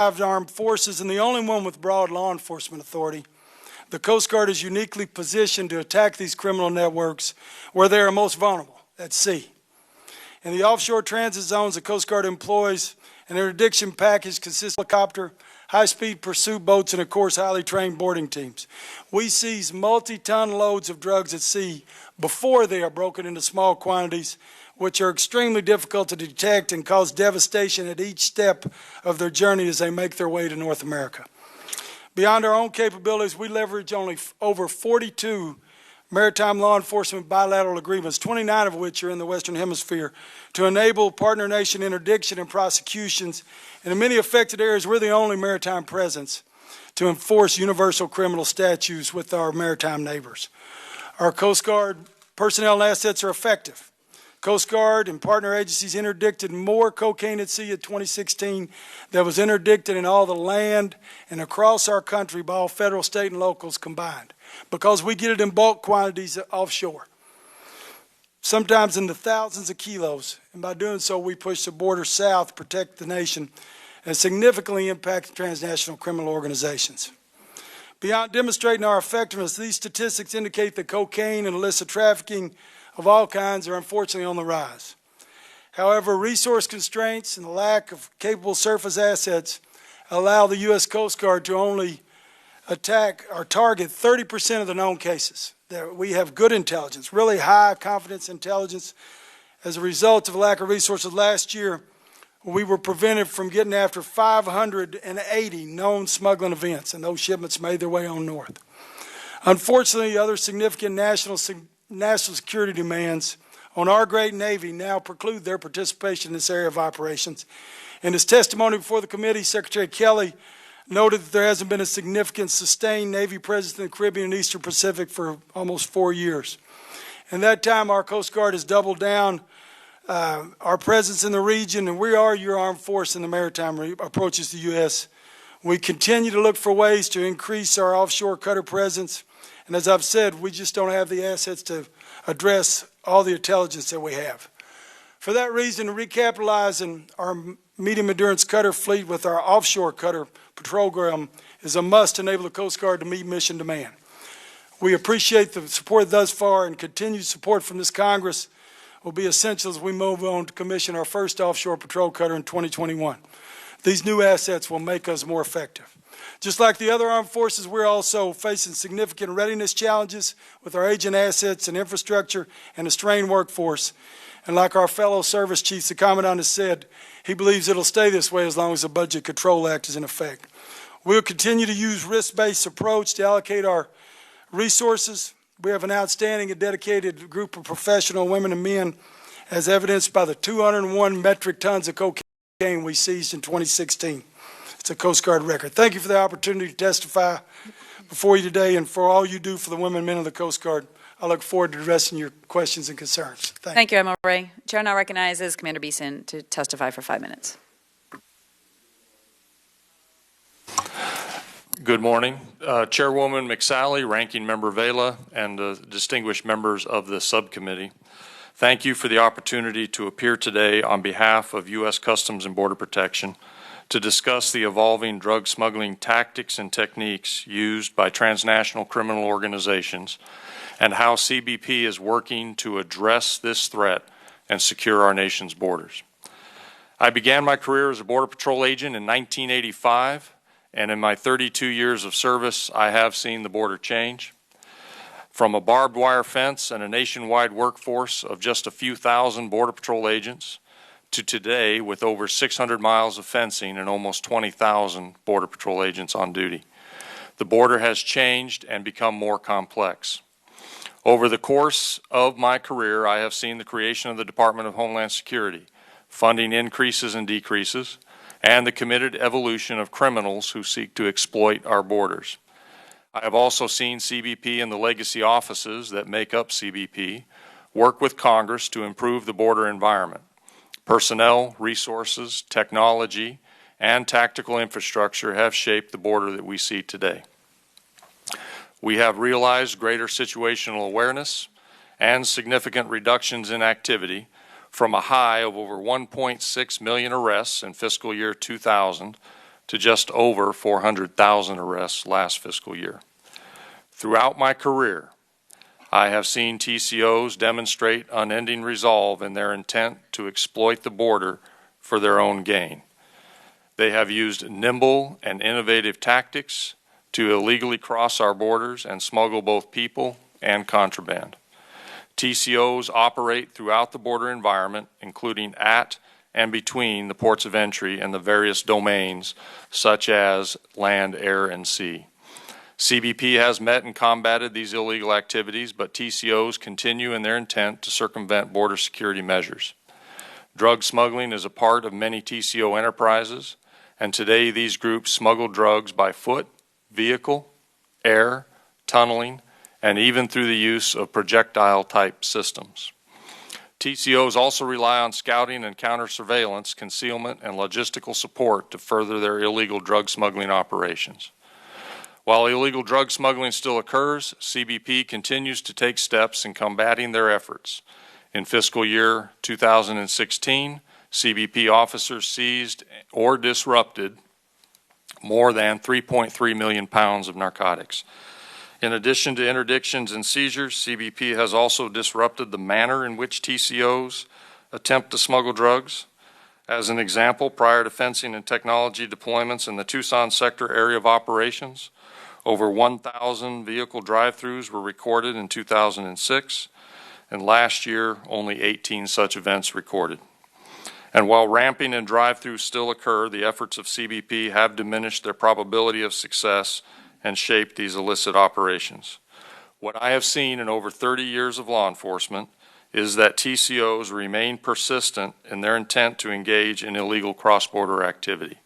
armed forces and the only one with broad law enforcement authority, the Coast Guard is uniquely positioned to attack these criminal networks where they are most vulnerable, at sea. In the offshore transit zones, the Coast Guard employs an interdiction package consisting of helicopter, high-speed pursuit boats, and, of course, highly trained boarding teams. We seize multi-ton loads of drugs at sea before they are broken into small quantities, which are extremely difficult to detect and cause devastation at each step of their journey as they make their way to North America. Beyond our own capabilities, we leverage over 42 maritime law enforcement bilateral agreements, 29 of which are in the Western Hemisphere, to enable partner nation interdiction and prosecutions. And in many affected areas, we're the only maritime presence to enforce universal criminal statutes with our maritime neighbors. Our Coast Guard personnel and assets are effective. Coast Guard and partner agencies interdicted more cocaine at sea in 2016 than was interdicted in all the land and across our country by all federal, state, and locals combined, because we get it in bulk quantities offshore, sometimes in the thousands of kilos. And by doing so, we push the border south, protect the nation, and significantly impact transnational criminal organizations. Beyond demonstrating our effectiveness, these statistics indicate that cocaine and illicit trafficking of all kinds are unfortunately on the rise. However, resource constraints and the lack of capable surface assets allow the U.S. Coast Guard to only attack or target 30% of the known cases. We have good intelligence, really high confidence intelligence. As a result of lack of resources last year, we were prevented from getting after 580 known smuggling events, and those shipments made their way on north. Unfortunately, other significant national security demands on our great Navy now preclude their participation in this area of operations. In his testimony before the committee, Secretary Kelly noted that there hasn't been a significant sustained Navy presence in the Caribbean and Eastern Pacific for almost 4 years. In that time, our Coast Guard has doubled down our presence in the region, and we are your armed force in the maritime approaches to the U.S. We continue to look for ways to increase our offshore cutter presence, and as I've said, we just don't have the assets to address all the intelligence that we have. For that reason, recapitalizing our medium endurance cutter fleet with our offshore cutter patrol program is a must to enable the Coast Guard to meet mission demand. We appreciate the support thus far, and continued support from this Congress will be essential as we move on to commission our first offshore patrol cutter in 2021. These new assets will make us more effective. Just like the other armed forces, we're also facing significant readiness challenges with our agent assets and infrastructure and a strained workforce. And like our fellow service chiefs, the Commandant has said, he believes it'll stay this way as long as the Budget Control Act is in effect. We'll continue to use risk-based approach to allocate our resources. We have an outstanding and dedicated group of professional women and men, as evidenced by the 201 metric tons of cocaine we seized in 2016. It's a Coast Guard record. Thank you for the opportunity to testify before you today and for all you do for the women and men of the Coast Guard. I look forward to addressing your questions and concerns. Thank you, Admiral Ray. Chair now recognizes Commander Beeson to testify for 5 minutes. Good morning. Chairwoman McSally, Ranking Member Vela, and distinguished members of the subcommittee. Thank you for the opportunity to appear today on behalf of U.S. Customs and Border Protection to discuss the evolving drug smuggling tactics and techniques used by transnational criminal organizations and how CBP is working to address this threat and secure our nation's borders. I began my career as a Border Patrol agent in 1985, and in my 32 years of service, I have seen the border change. From a barbed wire fence and a nationwide workforce of just a few thousand Border Patrol agents to today with over 600 miles of fencing and almost 20,000 Border Patrol agents on duty. The border has changed and become more complex. Over the course of my career, I have seen the creation of the Department of Homeland Security, funding increases and decreases, and the committed evolution of criminals who seek to exploit our borders. I have also seen CBP and the legacy offices that make up CBP work with Congress to improve the border environment. Personnel, resources, technology, and tactical infrastructure have shaped the border that we see today. We have realized greater situational awareness and significant reductions in activity from a high of over 1.6 million arrests in fiscal year 2000 to just over 400,000 arrests last fiscal year. Throughout my career, I have seen TCOs demonstrate unending resolve in their intent to exploit the border for their own gain. They have used nimble and innovative tactics to illegally cross our borders and smuggle both people and contraband. TCOs operate throughout the border environment, including at and between the ports of entry and the various domains such as land, air, and sea. CBP has met and combated these illegal activities, but TCOs continue in their intent to circumvent border security measures. Drug smuggling is a part of many TCO enterprises, and today these groups smuggle drugs by foot, vehicle, air, tunneling, and even through the use of projectile-type systems. TCOs also rely on scouting and counter-surveillance, concealment, and logistical support to further their illegal drug smuggling operations. While illegal drug smuggling still occurs, CBP continues to take steps in combating their efforts. In fiscal year 2016, CBP officers seized or disrupted more than 3.3 million pounds of narcotics. In addition to interdictions and seizures, CBP has also disrupted the manner in which TCOs attempt to smuggle drugs. As an example, prior to fencing and technology deployments in the Tucson sector area of operations, over 1,000 vehicle drive-thrus were recorded in 2006, and last year only 18 such events recorded. And while ramping and drive-thrus still occur, the efforts of CBP have diminished their probability of success and shaped these illicit operations. What I have seen in over 30 years of law enforcement is that TCOs remain persistent in their intent to engage in illegal cross-border activity.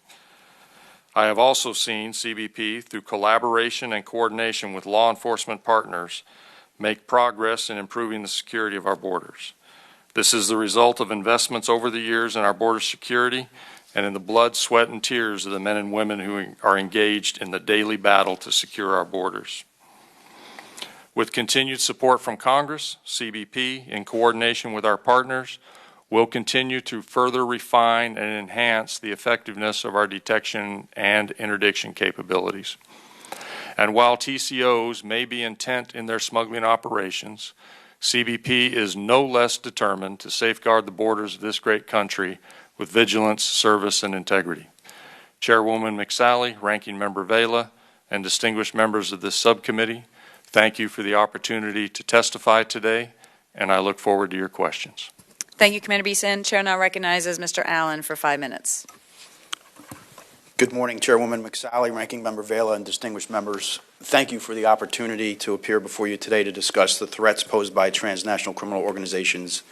I have also seen CBP, through collaboration and coordination with law enforcement partners, make progress in improving the security of our borders. This is the result of investments over the years in our border security and in the blood, sweat, and tears of the men and women who are engaged in the daily battle to secure our borders. With continued support from Congress, CBP, in coordination with our partners, will continue to further refine and enhance the effectiveness of our detection and interdiction capabilities. And while TCOs may be intent in their smuggling operations, CBP is no less determined to safeguard the borders of this great country with vigilance, service, and integrity. Chairwoman McSally, Ranking Member Vela, and distinguished members of this subcommittee, thank you for the opportunity to testify today, and I look forward to your questions. Thank you, Commander Beeson. Chair now recognizes Mr. Allen for 5 minutes. Good morning, Chairwoman McSally, Ranking Member Vela, and distinguished members. Thank you for the opportunity to appear before you today to discuss the threats posed by transnational criminal organizations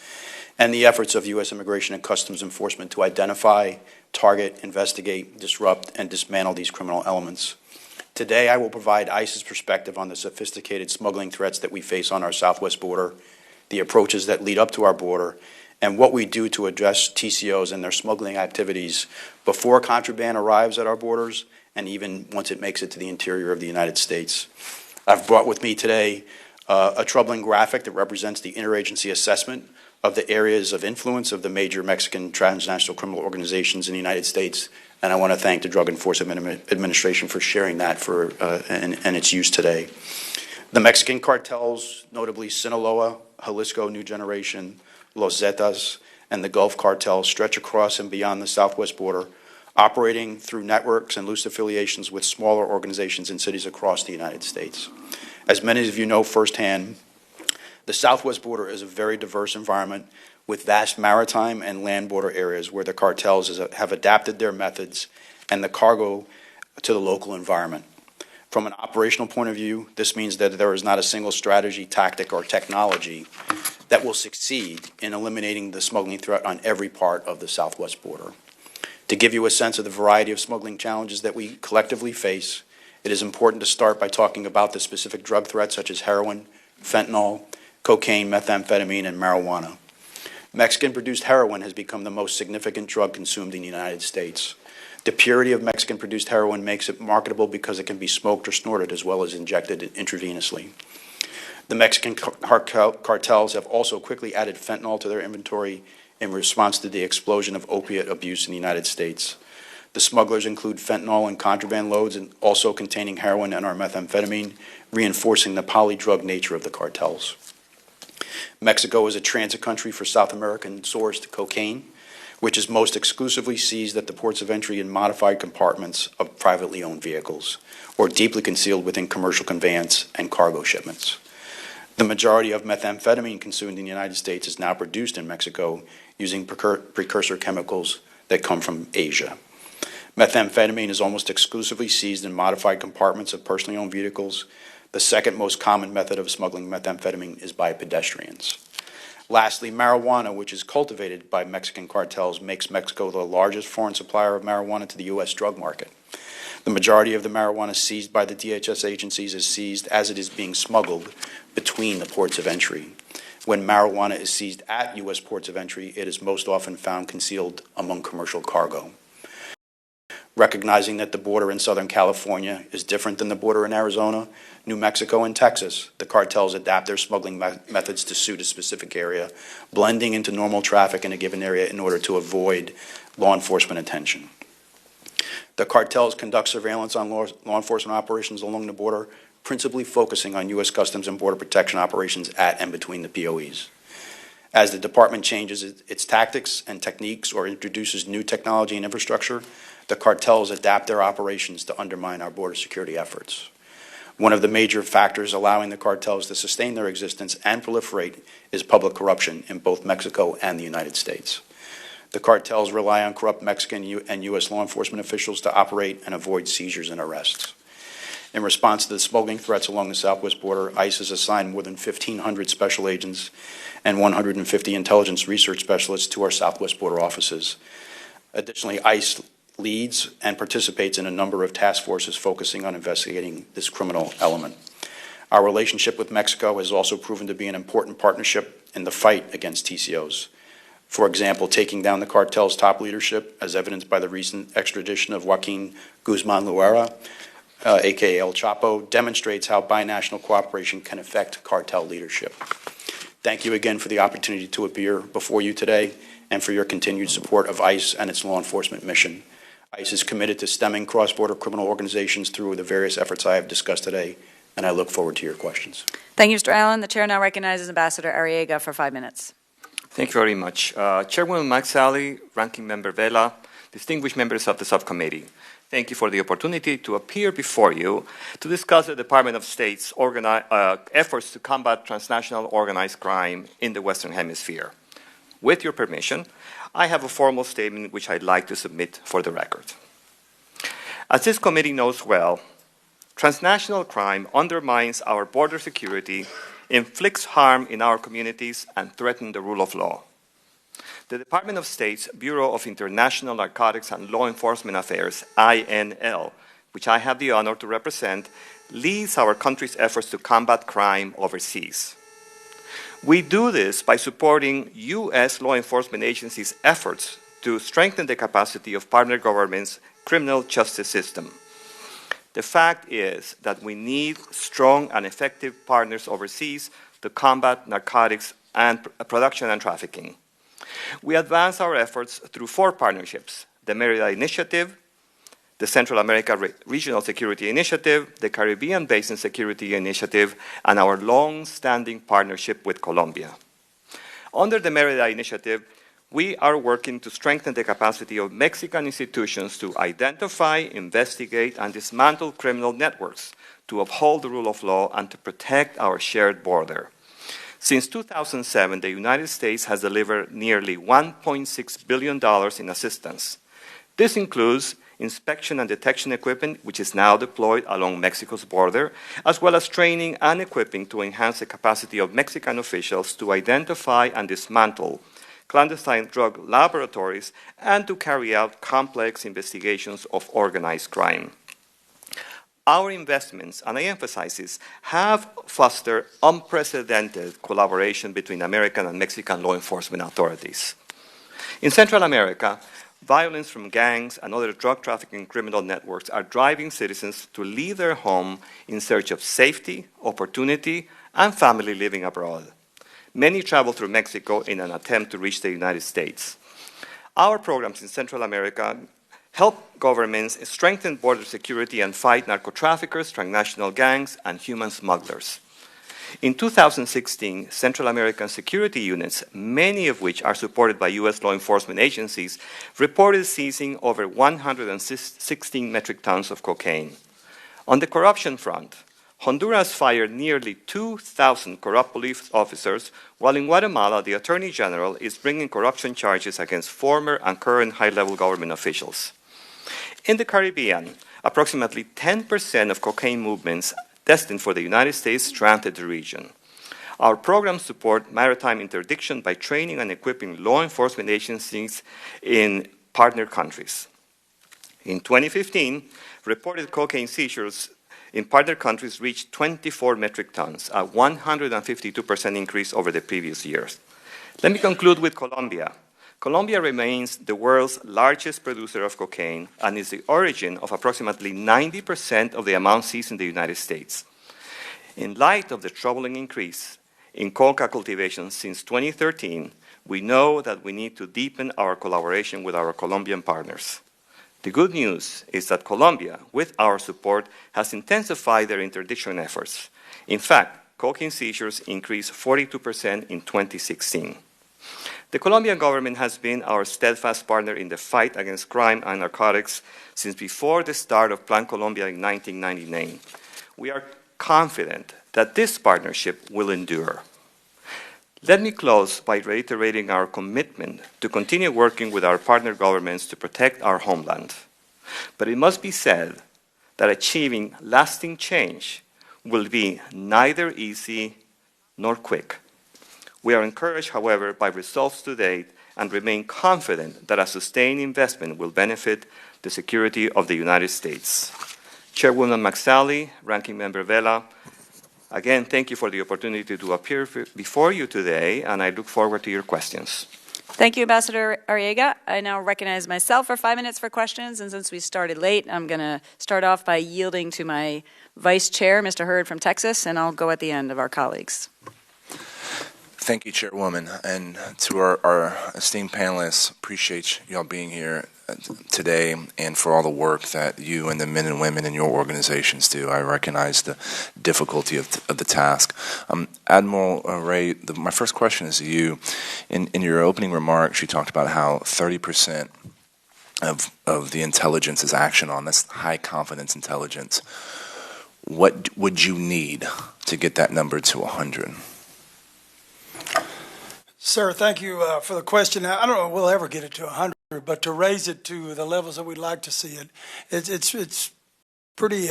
and the efforts of U.S. Immigration and Customs Enforcement to identify, target, investigate, disrupt, and dismantle these criminal elements. Today, I will provide ICE's perspective on the sophisticated smuggling threats that we face on our southwest border, the approaches that lead up to our border, and what we do to address TCOs and their smuggling activities before contraband arrives at our borders and even once it makes it to the interior of the United States. I've brought with me today a troubling graphic that represents the interagency assessment of the areas of influence of the major Mexican transnational criminal organizations in the United States, and I want to thank the Drug Enforcement Administration for sharing that and its use today. The Mexican cartels, notably Sinaloa, Jalisco New Generation, Los Zetas, and the Gulf cartels, stretch across and beyond the southwest border, operating through networks and loose affiliations with smaller organizations in cities across the United States. As many of you know firsthand, the southwest border is a very diverse environment with vast maritime and land border areas where the cartels have adapted their methods and the cargo to the local environment. From an operational point of view, this means that there is not a single strategy, tactic, or technology that will succeed in eliminating the smuggling threat on every part of the southwest border. To give you a sense of the variety of smuggling challenges that we collectively face, it is important to start by talking about the specific drug threats such as heroin, fentanyl, cocaine, methamphetamine, and marijuana. Mexican-produced heroin has become the most significant drug consumed in the United States. The purity of Mexican-produced heroin makes it marketable because it can be smoked or snorted as well as injected intravenously. The Mexican cartels have also quickly added fentanyl to their inventory in response to the explosion of opiate abuse in the United States. The smugglers include fentanyl and contraband loads, and also containing heroin and or methamphetamine, reinforcing the polydrug nature of the cartels. Mexico is a transit country for South American-sourced cocaine, which is most exclusively seized at the ports of entry in modified compartments of privately owned vehicles, or deeply concealed within commercial conveyance and cargo shipments. The majority of methamphetamine consumed in the United States is now produced in Mexico using precursor chemicals that come from Asia. Methamphetamine is almost exclusively seized in modified compartments of personally owned vehicles. The second most common method of smuggling methamphetamine is by pedestrians. Lastly, marijuana, which is cultivated by Mexican cartels, makes Mexico the largest foreign supplier of marijuana to the U.S. drug market. The majority of the marijuana seized by the DHS agencies is seized as it is being smuggled between the ports of entry. When marijuana is seized at U.S. ports of entry, it is most often found concealed among commercial cargo. Recognizing that the border in Southern California is different than the border in Arizona, New Mexico, and Texas, the cartels adapt their smuggling methods to suit a specific area, blending into normal traffic in a given area in order to avoid law enforcement attention. The cartels conduct surveillance on law enforcement operations along the border, principally focusing on U.S. Customs and Border Protection operations at and between the POEs. As the department changes its tactics and techniques or introduces new technology and infrastructure, the cartels adapt their operations to undermine our border security efforts. One of the major factors allowing the cartels to sustain their existence and proliferate is public corruption in both Mexico and the United States. The cartels rely on corrupt Mexican and U.S. law enforcement officials to operate and avoid seizures and arrests. In response to the smuggling threats along the southwest border, ICE has assigned more than 1,500 special agents and 150 intelligence research specialists to our southwest border offices. Additionally, ICE leads and participates in a number of task forces focusing on investigating this criminal element. Our relationship with Mexico has also proven to be an important partnership in the fight against TCOs. For example, taking down the cartel's top leadership, as evidenced by the recent extradition of Joaquin Guzman Loera, aka El Chapo, demonstrates how binational cooperation can affect cartel leadership. Thank you again for the opportunity to appear before you today and for your continued support of ICE and its law enforcement mission. ICE is committed to stemming cross-border criminal organizations through the various efforts I have discussed today, and I look forward to your questions. Thank you, Mr. Allen. The chair now recognizes Ambassador Arriaga for 5 minutes. Thank you very much. Chairwoman McSally, Ranking Member Vela, distinguished members of the subcommittee, thank you for the opportunity to appear before you to discuss the Department of State's efforts to combat transnational organized crime in the Western Hemisphere. With your permission, I have a formal statement which I'd like to submit for the record. As this committee knows well, transnational crime undermines our border security, inflicts harm in our communities, and threatens the rule of law. The Department of State's Bureau of International Narcotics and Law Enforcement Affairs, INL, which I have the honor to represent, leads our country's efforts to combat crime overseas. We do this by supporting U.S. law enforcement agencies' efforts to strengthen the capacity of partner governments' criminal justice system. The fact is that we need strong and effective partners overseas to combat narcotics and production and trafficking. We advance our efforts through 4 partnerships: the Maritime Initiative, the Central America Regional Security Initiative, the Caribbean Basin Security Initiative, and our long-standing partnership with Colombia. Under the Maritime Initiative, we are working to strengthen the capacity of Mexican institutions to identify, investigate, and dismantle criminal networks, to uphold the rule of law, and to protect our shared border. Since 2007, the United States has delivered nearly $1.6 billion in assistance. This includes inspection and detection equipment, which is now deployed along Mexico's border, as well as training and equipping to enhance the capacity of Mexican officials to identify and dismantle clandestine drug laboratories and to carry out complex investigations of organized crime. Our investments, and I emphasize this, have fostered unprecedented collaboration between American and Mexican law enforcement authorities. In Central America, violence from gangs and other drug trafficking criminal networks are driving citizens to leave their home in search of safety, opportunity, and family living abroad. Many travel through Mexico in an attempt to reach the United States. Our programs in Central America help governments strengthen border security and fight narco-traffickers, transnational gangs, and human smugglers. In 2016, Central American security units, many of which are supported by U.S. law enforcement agencies, reported seizing over 116 metric tons of cocaine. On the corruption front, Honduras fired nearly 2,000 corrupt police officers, while in Guatemala, the Attorney General is bringing corruption charges against former and current high-level government officials. In the Caribbean, approximately 10% of cocaine movements destined for the United States stranded the region. Our programs support maritime interdiction by training and equipping law enforcement agencies in partner countries. In 2015, reported cocaine seizures in partner countries reached 24 metric tons, a 152% increase over the previous years. Let me conclude with Colombia. Colombia remains the world's largest producer of cocaine and is the origin of approximately 90% of the amount seized in the United States. In light of the troubling increase in coca cultivation since 2013, we know that we need to deepen our collaboration with our Colombian partners. The good news is that Colombia, with our support, has intensified their interdiction efforts. In fact, cocaine seizures increased 42% in 2016. The Colombian government has been our steadfast partner in the fight against crime and narcotics since before the start of Plan Colombia in 1999. We are confident that this partnership will endure. Let me close by reiterating our commitment to continue working with our partner governments to protect our homeland. But it must be said that achieving lasting change will be neither easy nor quick. We are encouraged, however, by results to date and remain confident that a sustained investment will benefit the security of the United States. Chairwoman McSally, Ranking Member Vela, again, thank you for the opportunity to appear before you today, and I look forward to your questions. Thank you, Ambassador Arriaga. I now recognize myself for 5 minutes for questions, and since we started late, I'm going to start off by yielding to my Vice Chair, Mr. Hurd from Texas, and I'll go at the end of our colleagues. Thank you, Chairwoman, and to our esteemed panelists, appreciate y'all being here today and for all the work that you and the men and women in your organizations do. I recognize the difficulty of the task. Admiral Ray, my first question is to you. In your opening remarks, you talked about how 30% of the intelligence is action on. That's high confidence intelligence. What would you need to get that number to 100? Sir, thank you for the question. I don't know if we'll ever get it to 100, but to raise it to the levels that we'd like to see it, it's pretty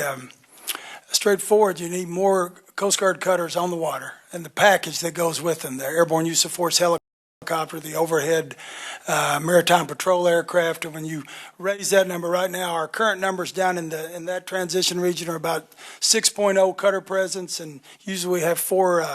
straightforward. You need more Coast Guard cutters on the water and the package that goes with them, the airborne use of force helicopter, the overhead maritime patrol aircraft. And when you raise that number right now, our current numbers down in that transition region are about 6.0 cutter presence, and usually we have 4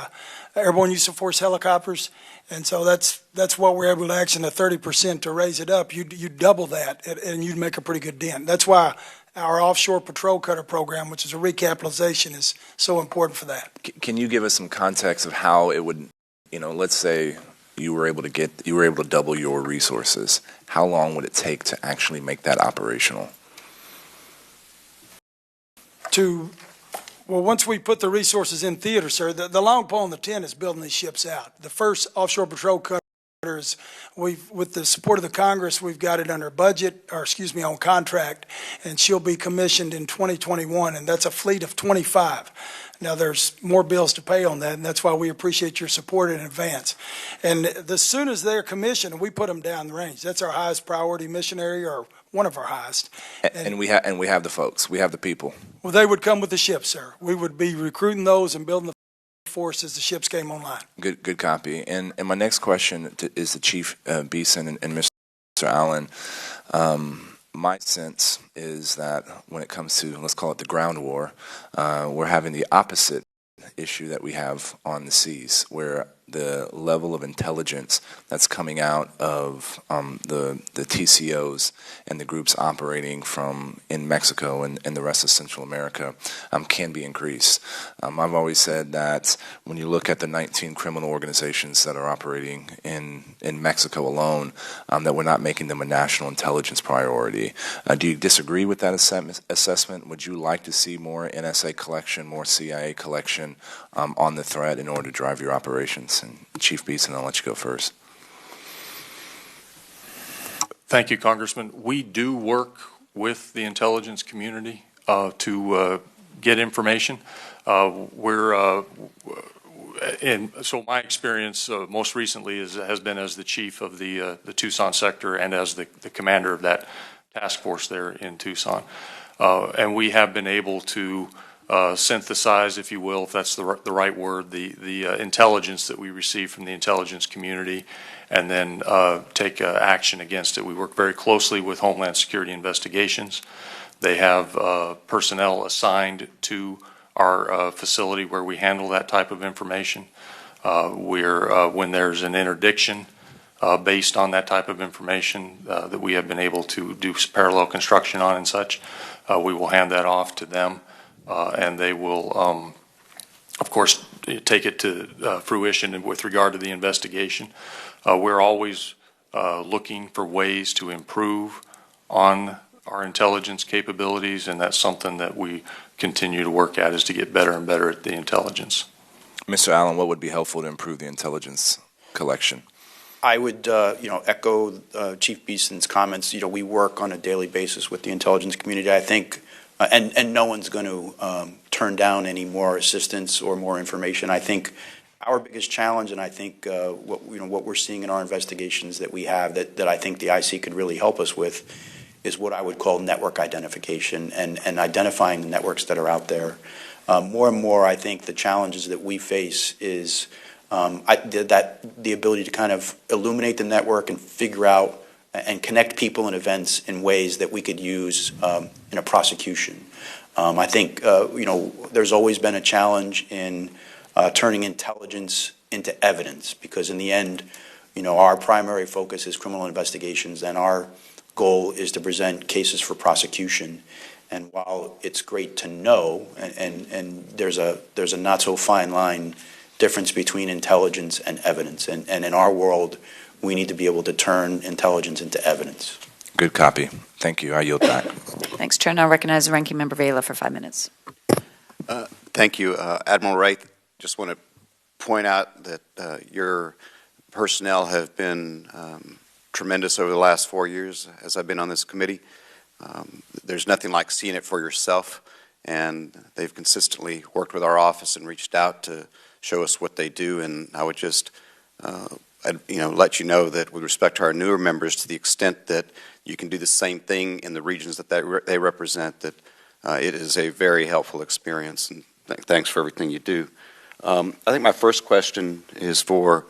airborne use of force helicopters. And so that's what we're able to action, the 30% to raise it up. You double that, and you'd make a pretty good dent. That's why our offshore patrol cutter program, which is a recapitalization, is so important for that. Can you give us some context of how it would, let's say you were able to double your resources. How long would it take to actually make that operational? Well, once we put the resources in theater, sir, the long pole in the tent is building these ships out. The first offshore patrol cutters, with the support of the Congress, we've got it under on contract, and she'll be commissioned in 2021, and that's a fleet of 25. Now, there's more bills to pay on that, and that's why we appreciate your support in advance. And as soon as they're commissioned, we put them down the range. That's our highest priority mission area, or one of our highest. And we have the folks. We have the people. Well, they would come with the ships, sir. We would be recruiting those and building the force as the ships came online. Good copy. And my next question is to Chief Beeson and Mr. Allen. My sense is that when it comes to, let's call it the ground war, we're having the opposite issue that we have on the seas, where the level of intelligence that's coming out of the TCOs and the groups operating from in Mexico and the rest of Central America can be increased. I've always said that when you look at the 19 criminal organizations that are operating in Mexico alone, that we're not making them a national intelligence priority. Do you disagree with that assessment? Would you like to see more NSA collection, more CIA collection on the threat in order to drive your operations? And Chief Beeson, I'll let you go first. Thank you, Congressman. We do work with the intelligence community to get information. So my experience most recently has been as the chief of the Tucson sector and as the commander of that task force there in Tucson. And we have been able to synthesize, if you will, if that's the right word, the intelligence that we receive from the intelligence community, and then take action against it. We work very closely with Homeland Security investigations. They have personnel assigned to our facility where we handle that type of information. When there's an interdiction based on that type of information that we have been able to do parallel construction on and such, we will hand that off to them, and they will, of course, take it to fruition with regard to the investigation. We're always looking for ways to improve on our intelligence capabilities, and that's something that we continue to work at, is to get better and better at the intelligence. Mr. Allen, what would be helpful to improve the intelligence collection? I would, echo Chief Beeson's comments. We work on a daily basis with the intelligence community. I think, and no one's going to turn down any more assistance or more information. I think our biggest challenge, and I think what we're seeing in our investigations that we have that I think the IC could really help us with, is what I would call network identification and identifying the networks that are out there. More and more, I think the challenges that we face is the ability to kind of illuminate the network and figure out and connect people and events in ways that we could use in a prosecution. I think there's always been a challenge in turning intelligence into evidence, because in the end, our primary focus is criminal investigations, and our goal is to present cases for prosecution. And while it's great to know, and there's a not so fine line difference between intelligence and evidence, and in our world, we need to be able to turn intelligence into evidence. Good copy. Thank you. I yield back. Thanks, Chair. Now recognize the Ranking Member Vela for 5 minutes. Thank you, Admiral Wright. Just want to point out that your personnel have been tremendous over the last 4 years as I've been on this committee. There's nothing like seeing it for yourself, and they've consistently worked with our office and reached out to show us what they do. And I would just let you know that with respect to our newer members, to the extent that you can do the same thing in the regions that they represent, that it is a very helpful experience, and thanks for everything you do. I think my first question is for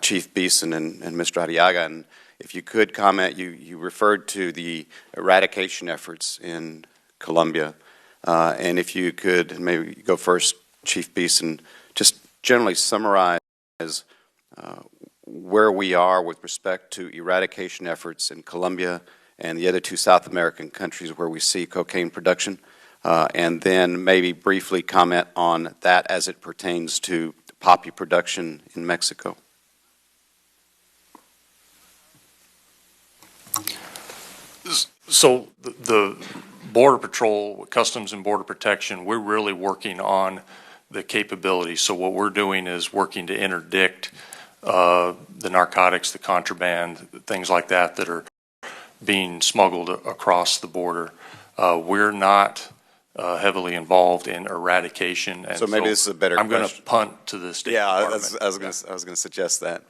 Chief Beeson and Mr. Arriaga, and if you could comment, you referred to the eradication efforts in Colombia, and if you could maybe go first, Chief Beeson, just generally summarize where we are with respect to eradication efforts in Colombia and the other two South American countries where we see cocaine production, and then maybe briefly comment on that as it pertains to poppy production in Mexico. So the Border Patrol, Customs and Border Protection, we're really working on the capability. So what we're doing is working to interdict the narcotics, the contraband, things like that that are being smuggled across the border. We're not heavily involved in eradication. And so maybe this is a better question. I'm going to punt to the State Department. I was going to suggest that.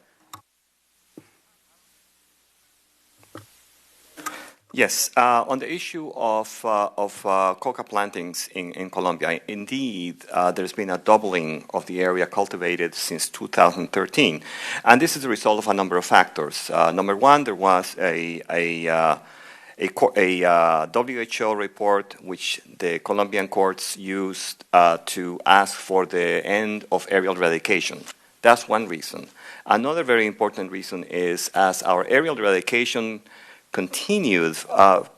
Yes, on the issue of coca plantings in Colombia, indeed, there's been a doubling of the area cultivated since 2013, and this is the result of a number of factors. Number one, there was a WHO report which the Colombian courts used to ask for the end of aerial eradication. That's one reason. Another very important reason is as our aerial eradication continued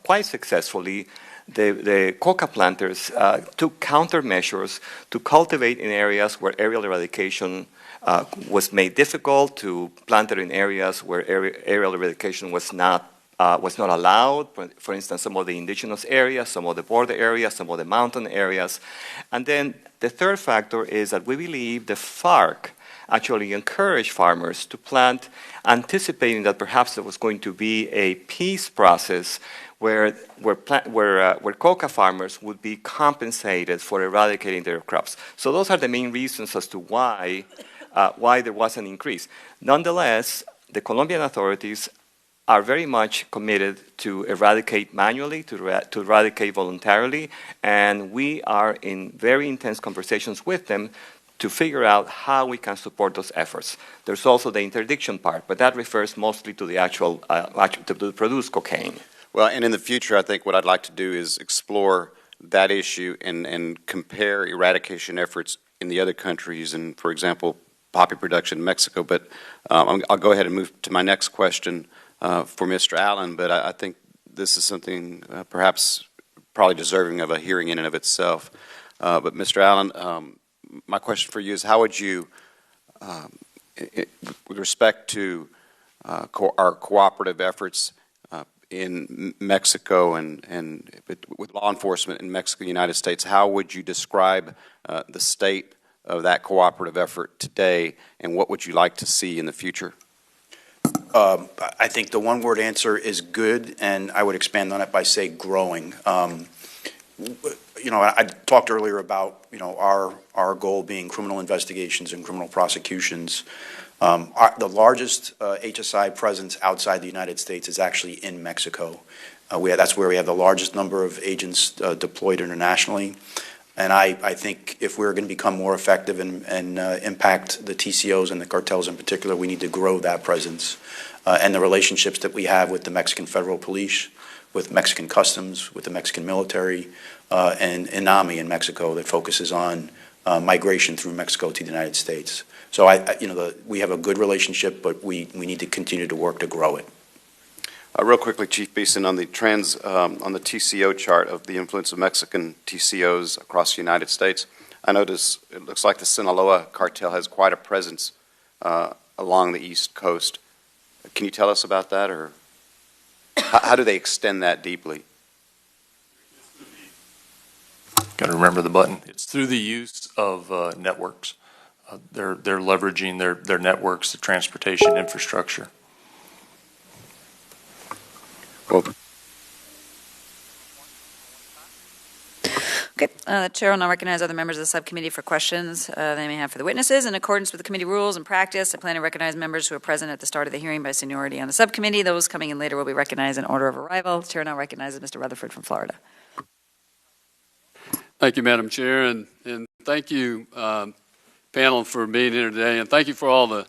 quite successfully, the coca planters took countermeasures to cultivate in areas where aerial eradication was made difficult, to plant it in areas where aerial eradication was not allowed. For instance, some of the indigenous areas, some of the border areas, some of the mountain areas. And then the third factor is that we believe the FARC actually encouraged farmers to plant, anticipating that perhaps there was going to be a peace process where coca farmers would be compensated for eradicating their crops. So those are the main reasons as to why there was an increase. Nonetheless, the Colombian authorities are very much committed to eradicate manually, to eradicate voluntarily, and we are in very intense conversations with them to figure out how we can support those efforts. There's also the interdiction part, but that refers mostly to the actual to produce cocaine. Well, and in the future, I think what I'd like to do is explore that issue and compare eradication efforts in the other countries and, for example, poppy production in Mexico. But I'll go ahead and move to my next question for Mr. Allen, but I think this is something perhaps probably deserving of a hearing in and of itself. But Mr. Allen, my question for you is, how would you, with respect to our cooperative efforts in Mexico and with law enforcement in Mexico and the United States, how would you describe the state of that cooperative effort today, and what would you like to see in the future? I think the one-word answer is good, and I would expand on it by say growing. I talked earlier about our goal being criminal investigations and criminal prosecutions. The largest HSI presence outside the United States is actually in Mexico. That's where we have the largest number of agents deployed internationally. And I think if we're going to become more effective and impact the TCOs and the cartels in particular, we need to grow that presence. And the relationships that we have with the Mexican Federal Police, with Mexican Customs, with the Mexican military, and INAMI in Mexico that focuses on migration through Mexico to the United States. So we have a good relationship, but we need to continue to work to grow it. Real quickly, Chief Beeson, on the TCO chart of the influence of Mexican TCOs across the United States, I notice it looks like the Sinaloa cartel has quite a presence along the East Coast. Can you tell us about that, or how do they extend that deeply? Got to remember the button. It's through the use of networks. They're leveraging their networks, the transportation infrastructure. Well, Okay, the chair will now recognize other members of the subcommittee for questions they may have for the witnesses. In accordance with the committee rules and practice, I plan to recognize members who are present at the start of the hearing by seniority on the subcommittee. Those coming in later will be recognized in order of arrival. The chair now recognizes Mr. Rutherford from Florida. Thank you, Madam Chair, and thank you, panel, for being here today, and thank you for all the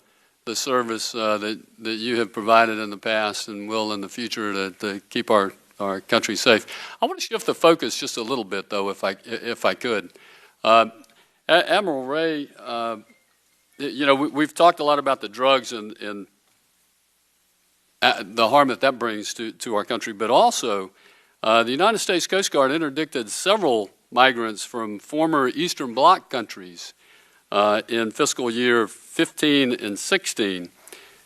service that you have provided in the past and will in the future to keep our country safe. I want to shift the focus just a little bit, though, if I could. Admiral Ray, we've talked a lot about the drugs and the harm that brings to our country, but also the United States Coast Guard interdicted several migrants from former Eastern Bloc countries in fiscal year 15 and 16.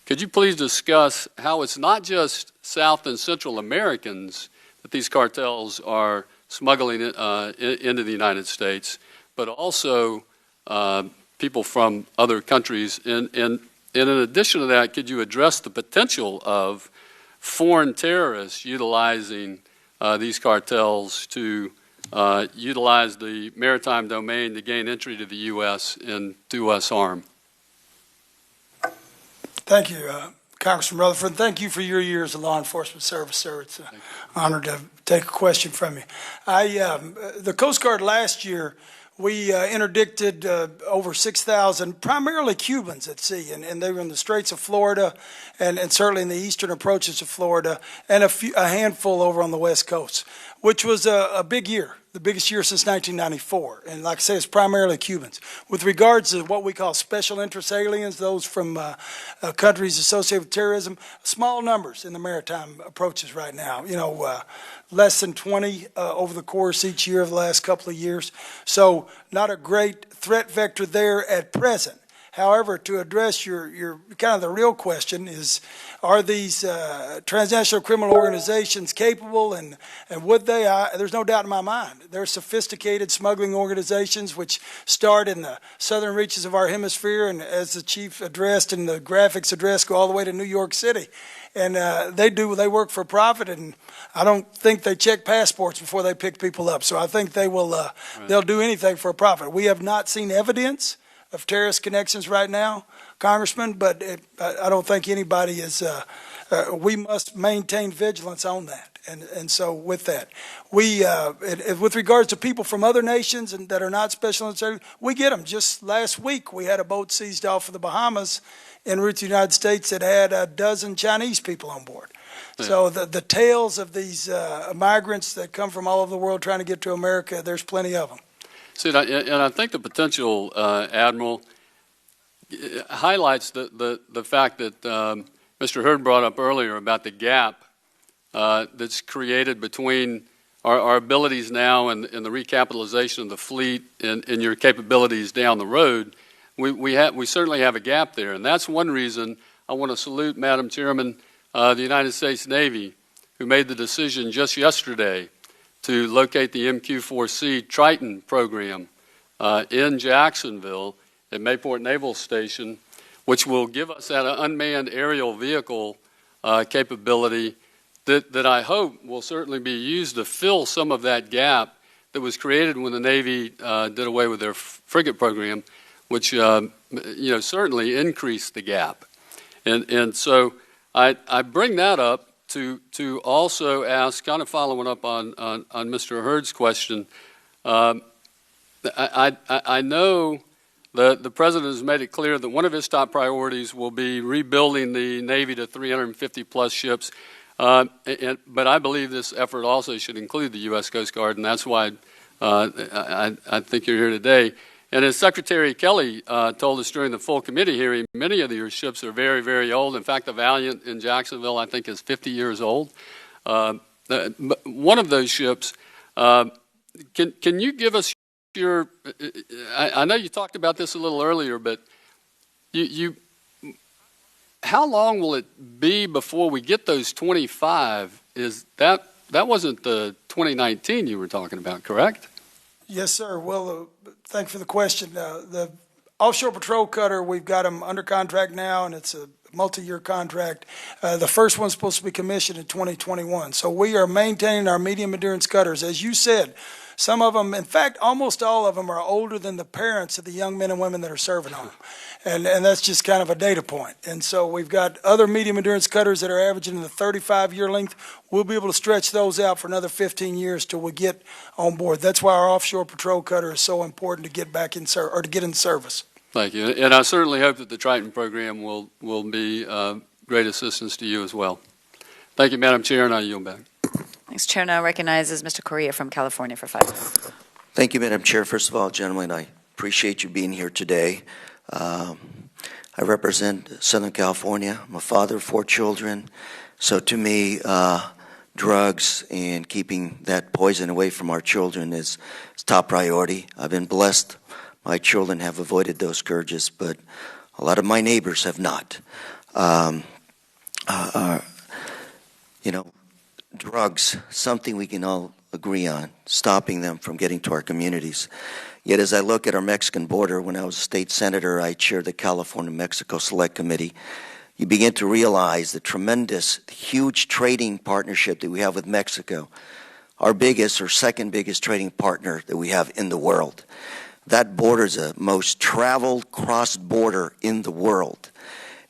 Could you please discuss how it's not just South and Central Americans that these cartels are smuggling into the United States, but also people from other countries? And in addition to that, could you address the potential of foreign terrorists utilizing these cartels to utilize the maritime domain to gain entry to the U.S. and do us harm? Thank you, Congressman Rutherford. Thank you for your years of law enforcement service, sir. It's an honor to take a question from you. The Coast Guard last year, we interdicted over 6,000, primarily Cubans at sea, and they were in the Straits of Florida and certainly in the eastern approaches to Florida, and a handful over on the West Coast. which was a big year, the biggest year since 1994. And like I say, it's primarily Cubans. With regards to what we call special interest aliens, those from countries associated with terrorism, small numbers in the maritime approaches right now, less than 20 over the course each year of the last couple of years. So not a great threat vector there at present. However, to address your kind of the real question is, are these transnational criminal organizations capable, and would they? There's no doubt in my mind. They're sophisticated smuggling organizations which start in the southern reaches of our hemisphere, and as the chief addressed in the graphics address, go all the way to New York City. And they work for profit, and I don't think they check passports before they pick people up. So I think they will, they'll do anything for a profit. We have not seen evidence of terrorist connections right now, Congressman, but I don't think anybody is, we must maintain vigilance on that. And so with that, with regards to people from other nations and that are not special interest, we get them. Just last week, we had a boat seized off of the Bahamas en route to the United States that had a dozen Chinese people on board. Yeah. So the tales of these migrants that come from all over the world trying to get to America, there's plenty of them. See, and I think the potential, Admiral, highlights the fact that Mr. Hurd brought up earlier about the gap that's created between our abilities now and the recapitalization of the fleet and your capabilities down the road. We certainly have a gap there, and that's one reason I want to salute, Madam Chairman, the United States Navy, who made the decision just yesterday to locate the MQ-4C Triton program in Jacksonville at Mayport Naval Station, which will give us that unmanned aerial vehicle capability that I hope will certainly be used to fill some of that gap that was created when the Navy did away with their frigate program, which certainly increased the gap. And so I bring that up to also ask, kind of following up on Mr. Hurd's question. I know the President has made it clear that one of his top priorities will be rebuilding the Navy to 350-plus ships, but I believe this effort also should include the U.S. Coast Guard, and that's why I think you're here today. And as Secretary Kelly told us during the full committee hearing, many of your ships are very, very old. In fact, the Valiant in Jacksonville, I think, is 50 years old. One of those ships, can you give us your, I know you talked about this a little earlier, but how long will it be before we get those 25? That wasn't the 2019 you were talking about, correct? Yes, sir. Well, thank you for the question. The offshore patrol cutter, we've got them under contract now, and it's a multi-year contract. The first one's supposed to be commissioned in 2021. So we are maintaining our medium endurance cutters. As you said, some of them, in fact, almost all of them are older than the parents of the young men and women that are serving on them. And that's just kind of a data point. And so we've got other medium endurance cutters that are averaging in the 35-year length. We'll be able to stretch those out for another 15 years till we get on board. That's why our offshore patrol cutter is so important to get back in or to get in service. Thank you. And I certainly hope that the Triton program will be great assistance to you as well. Thank you, Madam Chair, and I yield back. Thanks. Chair now recognizes Mr. Correa from California for 5 minutes. Thank you, Madam Chair. First of all, gentlemen, I appreciate you being here today. I represent Southern California. I'm a father of 4 children. So to me, drugs and keeping that poison away from our children is top priority. I've been blessed. My children have avoided those scourges, but a lot of my neighbors have not. Drugs, something we can all agree on, stopping them from getting to our communities. Yet as I look at our Mexican border, when I was a state senator, I chaired the California-Mexico Select Committee. You begin to realize the tremendous, huge trading partnership that we have with Mexico, our biggest or second biggest trading partner that we have in the world. That border is the most traveled cross-border in the world.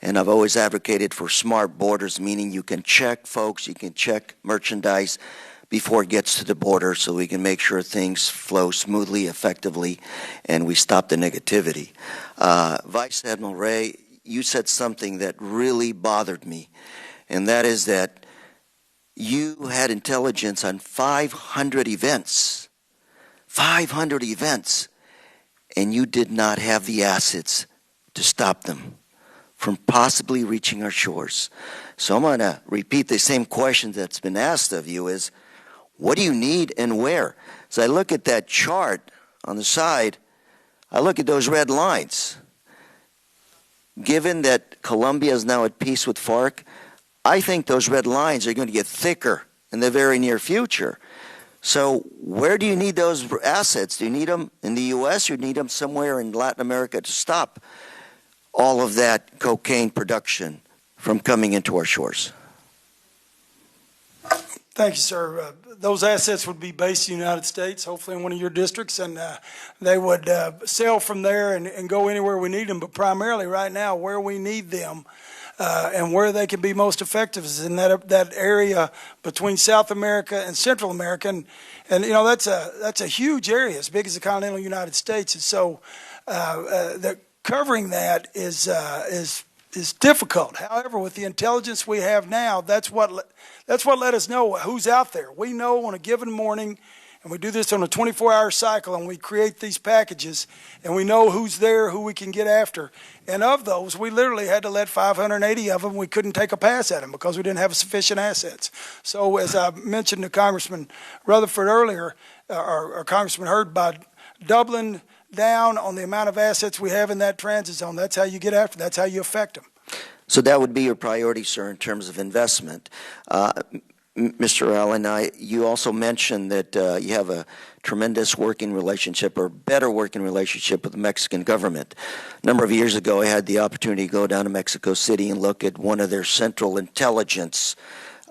And I've always advocated for smart borders, meaning you can check folks, you can check merchandise before it gets to the border so we can make sure things flow smoothly, effectively, and we stop the negativity. Vice Admiral Ray, you said something that really bothered me, and that is that you had intelligence on 500 events. 500 events. And you did not have the assets to stop them from possibly reaching our shores. So I'm going to repeat the same question that's been asked of you is, what do you need and where? As I look at that chart on the side, I look at those red lines. Given that Colombia is now at peace with FARC, I think those red lines are going to get thicker in the very near future. So where do you need those assets? Do you need them in the U.S. or do you need them somewhere in Latin America to stop all of that cocaine production from coming into our shores? Thank you, sir. Those assets would be based in the United States, hopefully in one of your districts, and they would sail from there and go anywhere we need them. But primarily right now, where we need them and where they can be most effective is in that area between South America and Central America. And you know, that's a huge area, as big as the continental United States. And so covering that is difficult. However, with the intelligence we have now, that's what let us know who's out there. We know on a given morning, and we do this on a 24-hour cycle, and we create these packages, and we know who's there, who we can get after. And of those, we literally had to let 580 of them. We couldn't take a pass at them because we didn't have sufficient assets. So as I mentioned to Congressman Rutherford earlier, or Congressman Hurd, by doubling down on the amount of assets we have in that transit zone, that's how you get after, that's how you affect them. So that would be your priority, sir, in terms of investment. Mr. Allen, you also mentioned that you have a tremendous working relationship or better working relationship with the Mexican government. A number of years ago, I had the opportunity to go down to Mexico City and look at one of their central intelligence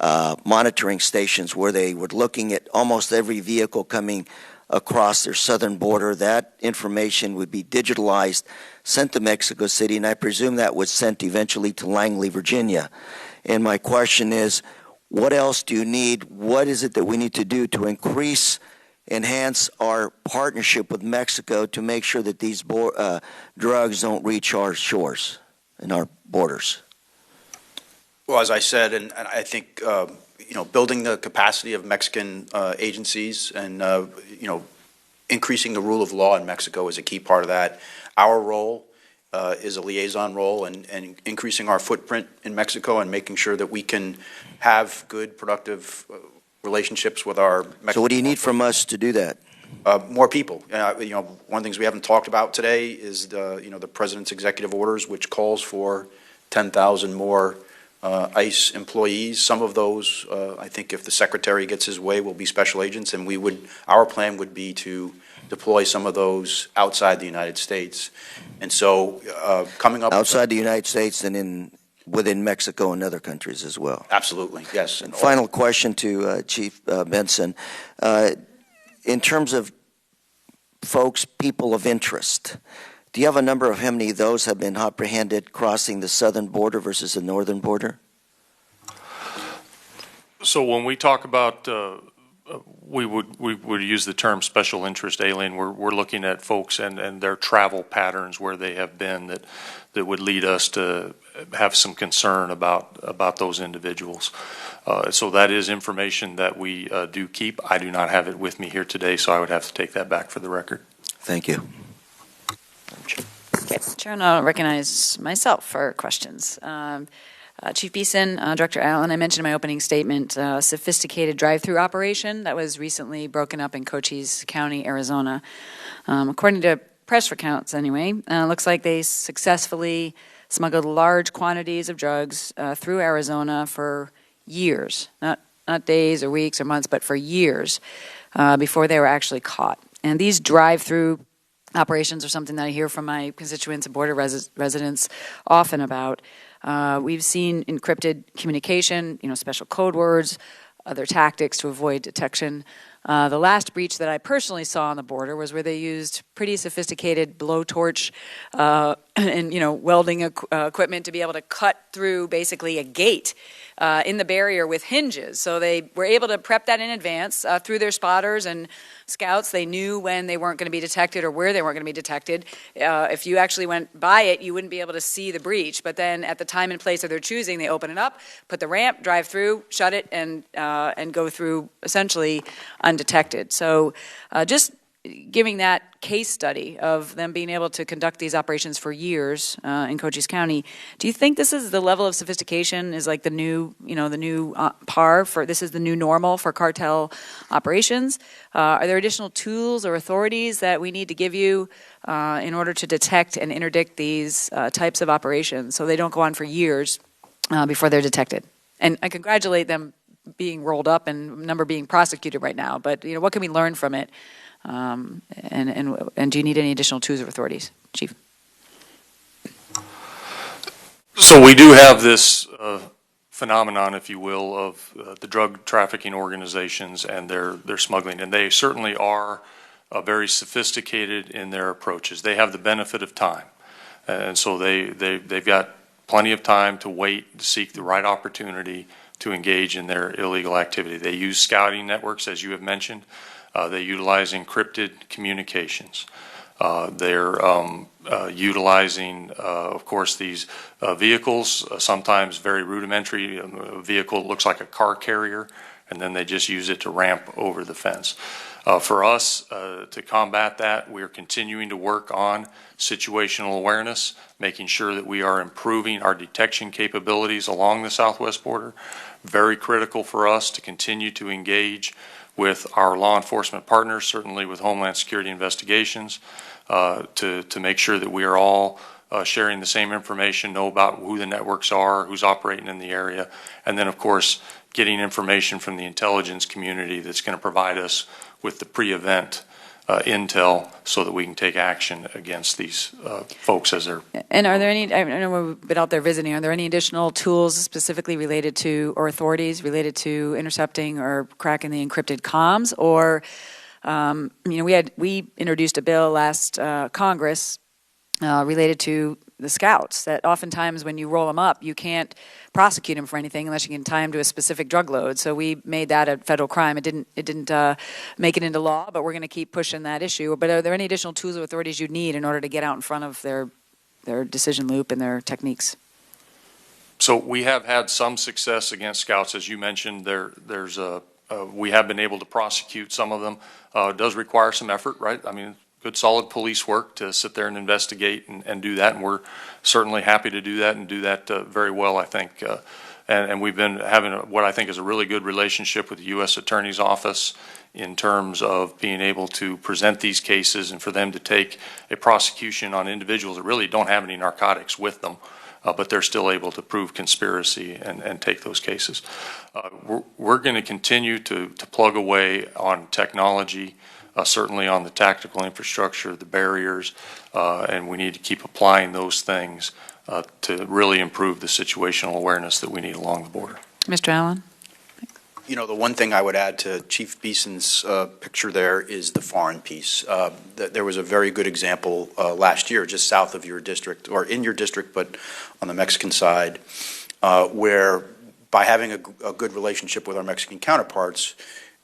monitoring stations where they were looking at almost every vehicle coming across their southern border. That information would be digitalized, sent to Mexico City, and I presume that was sent eventually to Langley, Virginia. And my question is, what else do you need? What is it that we need to do to enhance our partnership with Mexico to make sure that these drugs don't reach our shores and our borders? Well, as I said, and I think building the capacity of Mexican agencies and increasing the rule of law in Mexico is a key part of that. Our role is a liaison role and increasing our footprint in Mexico and making sure that we can have good, productive relationships with our Mexican. So what do you need from us to do that? More people. One of the things we haven't talked about today is the president's executive orders, which calls for 10,000 more ICE employees. Some of those, I think, if the secretary gets his way, will be special agents, and our plan would be to deploy some of those outside the United States. And so, coming up outside the United States and within Mexico and other countries as well. Absolutely, yes. And final question to Chief Benson. In terms of people of interest, do you have a number of how many of those have been apprehended crossing the southern border versus the northern border? So when we talk about, we would use the term special interest alien. We're looking at folks and their travel patterns, where they have been, that would lead us to have some concern about those individuals. So that is information that we do keep. I do not have it with me here today, so I would have to take that back for the record. Thank you. Okay, Chair, and I'll recognize myself for questions. Chief Beeson, Director Allen, I mentioned in my opening statement a sophisticated drive-through operation that was recently broken up in Cochise County, Arizona. According to press accounts anyway, looks like they successfully smuggled large quantities of drugs through Arizona for years, not days or weeks or months, but for years before they were actually caught. And these drive-through operations are something that I hear from my constituents and border residents often about. We've seen encrypted communication, special code words, other tactics to avoid detection. The last breach that I personally saw on the border was where they used pretty sophisticated blowtorch and welding equipment to be able to cut through basically a gate in the barrier with hinges. So they were able to prep that in advance through their spotters and scouts. They knew when they weren't going to be detected or where they weren't going to be detected. If you actually went by it, you wouldn't be able to see the breach. But then at the time and place that they're choosing, they open it up, put the ramp, drive through, shut it, and go through essentially undetected. So just giving that case study of them being able to conduct these operations for years in Cochise County, do you think this is the level of sophistication is like the new par for, this is the new normal for cartel operations? Are there additional tools or authorities that we need to give you in order to detect and interdict these types of operations so they don't go on for years before they're detected? And I congratulate them being rolled up and number being prosecuted right now, but what can we learn from it? And do you need any additional tools or authorities, Chief? So we do have this phenomenon, if you will, of the drug trafficking organizations and their smuggling, and they certainly are very sophisticated in their approaches. They have the benefit of time, and so they've got plenty of time to wait to seek the right opportunity to engage in their illegal activity. They use scouting networks, as you have mentioned. They utilize encrypted communications. They're utilizing, of course, these vehicles, sometimes very rudimentary. A vehicle looks like a car carrier, and then they just use it to ramp over the fence. For us to combat that, we are continuing to work on situational awareness, making sure that we are improving our detection capabilities along the southwest border. Very critical for us to continue to engage with our law enforcement partners, certainly with Homeland Security investigations, to make sure that we are all sharing the same information, know about who the networks are, who's operating in the area, and then, of course, getting information from the intelligence community that's going to provide us with the pre-event intel so that we can take action against these folks as they're... And are there any, I know we've been out there visiting, are there any additional tools specifically related to, or authorities related to intercepting or cracking the encrypted comms? Or, we introduced a bill last Congress related to the scouts, that oftentimes when you roll them up, you can't prosecute them for anything unless you can tie them to a specific drug load. So we made that a federal crime. It didn't make it into law, but we're going to keep pushing that issue. But are there any additional tools or authorities you need in order to get out in front of their decision loop and their techniques? So we have had some success against scouts, as you mentioned. We have been able to prosecute some of them. It does require some effort, right? I mean, good solid police work to sit there and investigate and do that, and we're certainly happy to do that and do that very well, I think. And we've been having what I think is a really good relationship with the U.S. Attorney's Office in terms of being able to present these cases and for them to take a prosecution on individuals that really don't have any narcotics with them, but they're still able to prove conspiracy and take those cases. We're going to continue to plug away on technology, certainly on the tactical infrastructure, the barriers, and we need to keep applying those things to really improve the situational awareness that we need along the border. Mr. Allen? The one thing I would add to Chief Beeson's picture there is the foreign piece. There was a very good example last year, just south of your district, or in your district, but on the Mexican side, where by having a good relationship with our Mexican counterparts,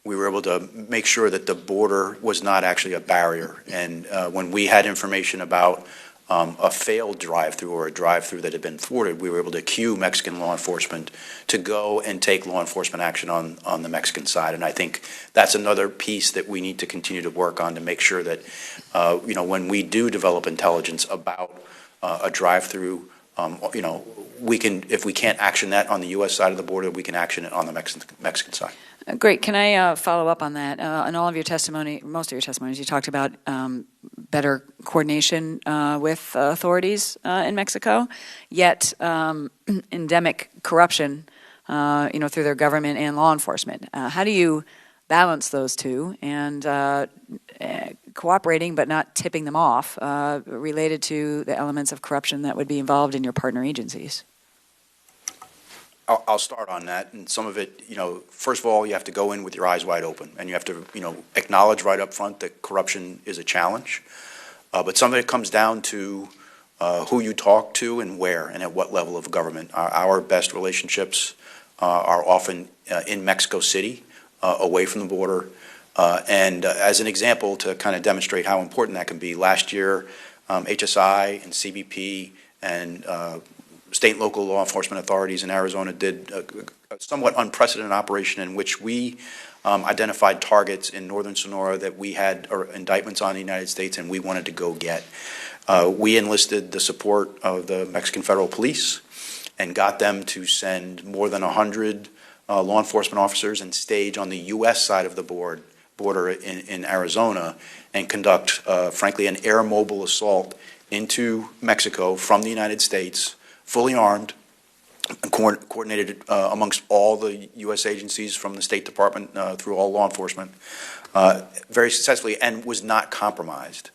we were able to make sure that the border was not actually a barrier. And when we had information about a failed drive-through or a drive-through that had been thwarted, we were able to cue Mexican law enforcement to go and take law enforcement action on the Mexican side. And I think that's another piece that we need to continue to work on to make sure that, when we do develop intelligence about a drive-through, we can, if we can't action that on the U.S. side of the border, we can action it on the Mexican side. Great. Can I follow up on that? In all of your testimony, most of your testimonies, you talked about better coordination with authorities in Mexico, yet endemic corruption, through their government and law enforcement. How do you balance those two and cooperating but not tipping them off related to the elements of corruption that would be involved in your partner agencies? I'll start on that, and some of it, first of all, you have to go in with your eyes wide open, and you have to, acknowledge right up front that corruption is a challenge. But some of it comes down to who you talk to and where and at what level of government. Our best relationships are often in Mexico City, away from the border. And as an example, to kind of demonstrate how important that can be, last year, HSI and CBP and state and local law enforcement authorities in Arizona did a somewhat unprecedented operation in which we identified targets in northern Sonora that we had indictments on in the United States and we wanted to go get. We enlisted the support of the Mexican Federal Police and got them to send more than 100 law enforcement officers and stage on the U.S. side of the border in Arizona and conduct, frankly, an air mobile assault into Mexico from the United States, fully armed, and coordinated amongst all the U.S. agencies from the State Department through all law enforcement, very successfully, and was not compromised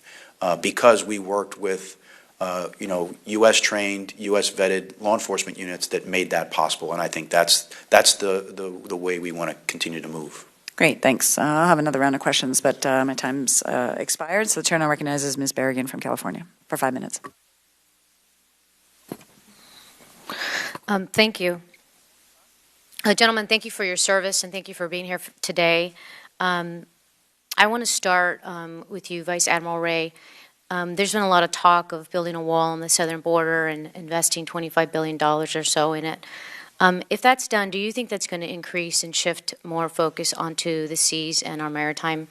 because we worked with U.S. trained, U.S. vetted law enforcement units that made that possible. And I think that's the way we want to continue to move. Great, thanks. I'll have another round of questions, but my time's expired, so the chair now recognizes Ms. Berrigan from California for 5 minutes. Thank you. Gentlemen, thank you for your service and thank you for being here today. I want to start with you, Vice Admiral Ray. There's been a lot of talk of building a wall on the southern border and investing $25 billion or so in it. If that's done, do you think that's going to increase and shift more focus onto the seas and our maritime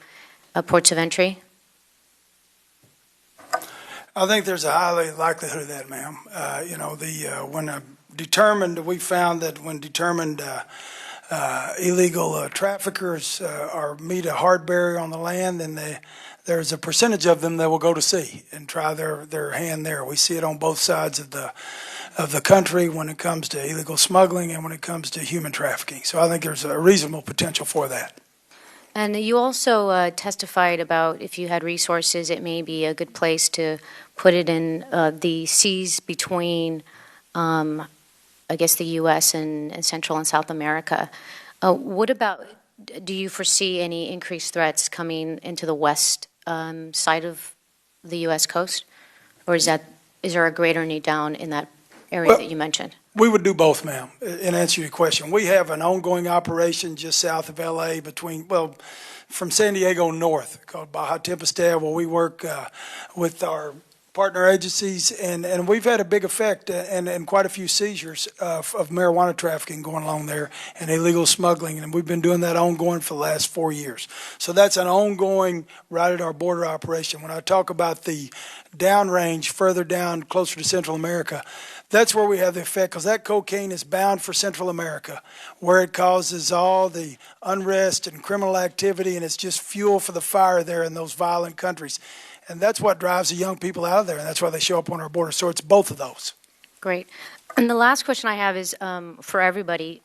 ports of entry? I think there's a high likelihood of that, ma'am. We found that when determined illegal traffickers meet a hard barrier on the land, then there's a percentage of them that will go to sea and try their hand there. We see it on both sides of the country when it comes to illegal smuggling and when it comes to human trafficking. So I think there's a reasonable potential for that. And you also testified about if you had resources, it may be a good place to put it in the seas between, I guess, the U.S. and Central and South America. What about, do you foresee any increased threats coming into the west side of the U.S. coast? Or is there a greater need down in that area that you mentioned? We would do both, ma'am, in answer to your question. We have an ongoing operation just south of L.A. from San Diego north called Baja Tempestad, where we work with our partner agencies, and we've had a big effect and quite a few seizures of marijuana trafficking going along there and illegal smuggling, and we've been doing that ongoing for the last 4 years. So that's an ongoing right at our border operation. When I talk about the downrange, further down, closer to Central America, that's where we have the effect, because that cocaine is bound for Central America, where it causes all the unrest and criminal activity, and it's just fuel for the fire there in those violent countries. And that's what drives the young people out of there, and that's why they show up on our border. So it's both of those. Great. And the last question I have is for everybody.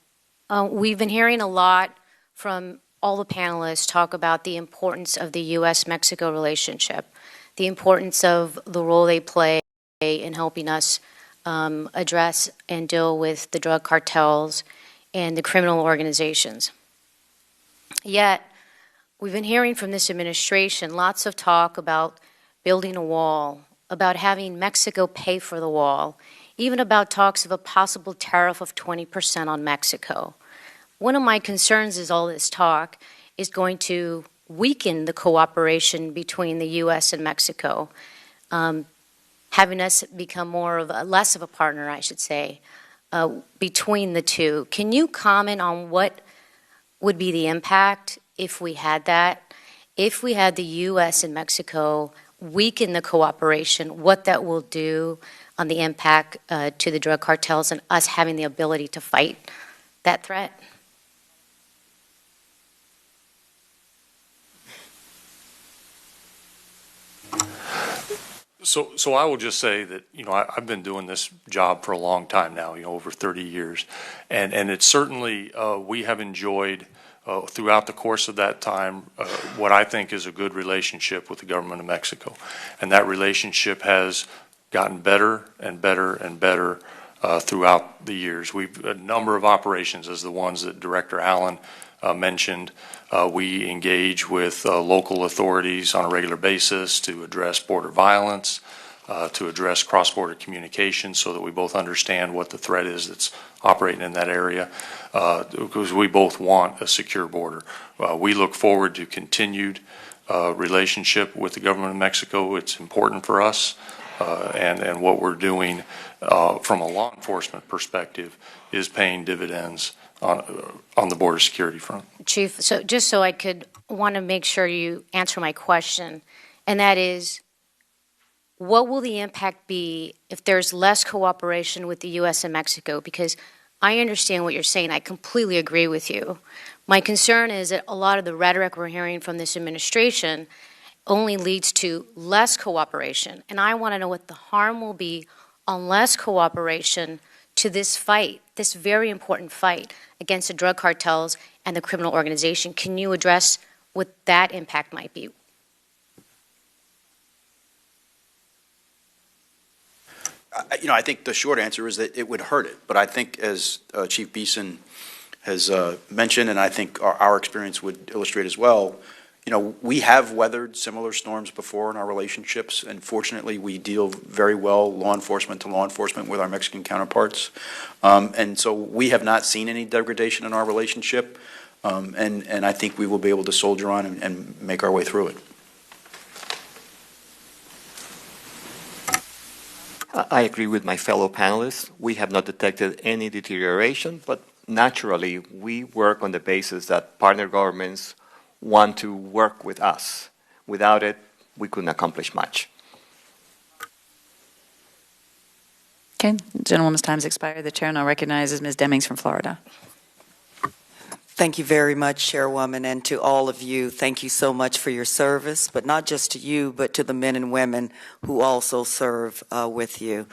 We've been hearing a lot from all the panelists talk about the importance of the U.S.-Mexico relationship, the importance of the role they play in helping us address and deal with the drug cartels and the criminal organizations. Yet, we've been hearing from this administration lots of talk about building a wall, about having Mexico pay for the wall, even about talks of a possible tariff of 20% on Mexico. One of my concerns is all this talk is going to weaken the cooperation between the U.S. and Mexico, having us become less of a partner, I should say, between the two. Can you comment on what would be the impact if we had that? If we had the U.S. and Mexico weaken the cooperation, what that will do on the impact to the drug cartels and us having the ability to fight that threat? So I will just say that, I've been doing this job for a long time now, over 30 years. And it's certainly, we have enjoyed throughout the course of that time what I think is a good relationship with the government of Mexico. And that relationship has gotten better and better and better throughout the years. We've a number of operations as the ones that Director Allen mentioned. We engage with local authorities on a regular basis to address border violence, to address cross-border communication so that we both understand what the threat is that's operating in that area, because we both want a secure border. We look forward to continued relationship with the government of Mexico. It's important for us, and what we're doing from a law enforcement perspective is paying dividends on the border security front. Chief, so just so I could want to make sure you answer my question, and that is, what will the impact be if there's less cooperation with the U.S. and Mexico? Because I understand what you're saying. I completely agree with you. My concern is that a lot of the rhetoric we're hearing from this administration only leads to less cooperation. And I want to know what the harm will be on less cooperation to this fight, this very important fight against the drug cartels and the criminal organization. Can you address what that impact might be? I think the short answer is that it would hurt it. But I think, as Chief Beeson has mentioned, and I think our experience would illustrate as well, we have weathered similar storms before in our relationships, and fortunately we deal very well law enforcement to law enforcement with our Mexican counterparts. And so we have not seen any degradation in our relationship, and I think we will be able to soldier on and make our way through it. I agree with my fellow panelists. We have not detected any deterioration, but naturally, we work on the basis that partner governments want to work with us. Without it, we couldn't accomplish much. Okay, gentlewoman's time's expired. The chair now recognizes Ms. Demings from Florida. Thank you very much, Chairwoman, and to all of you. Thank you so much for your service, but not just to you, but to the men and women who also serve with you.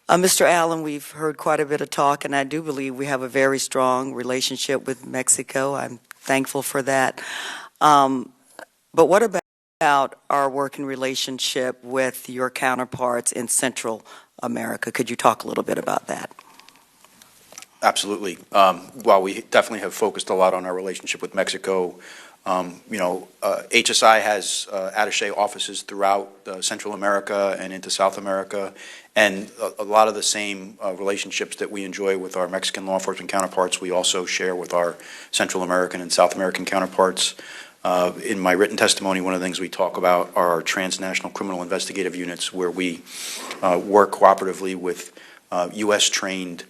Mr. Allen, we've heard quite a bit of talk, and I do believe we have a very strong relationship with Mexico. I'm thankful for that. But what about our working relationship with your counterparts in Central America? Could you talk a little bit about that? Absolutely. While we definitely have focused a lot on our relationship with Mexico, HSI has attaché offices throughout Central America and into South America, and a lot of the same relationships that we enjoy with our Mexican law enforcement counterparts, we also share with our Central American and South American counterparts. In my written testimony, one of the things we talk about are our transnational criminal investigative units, where we work cooperatively with U.S.-trained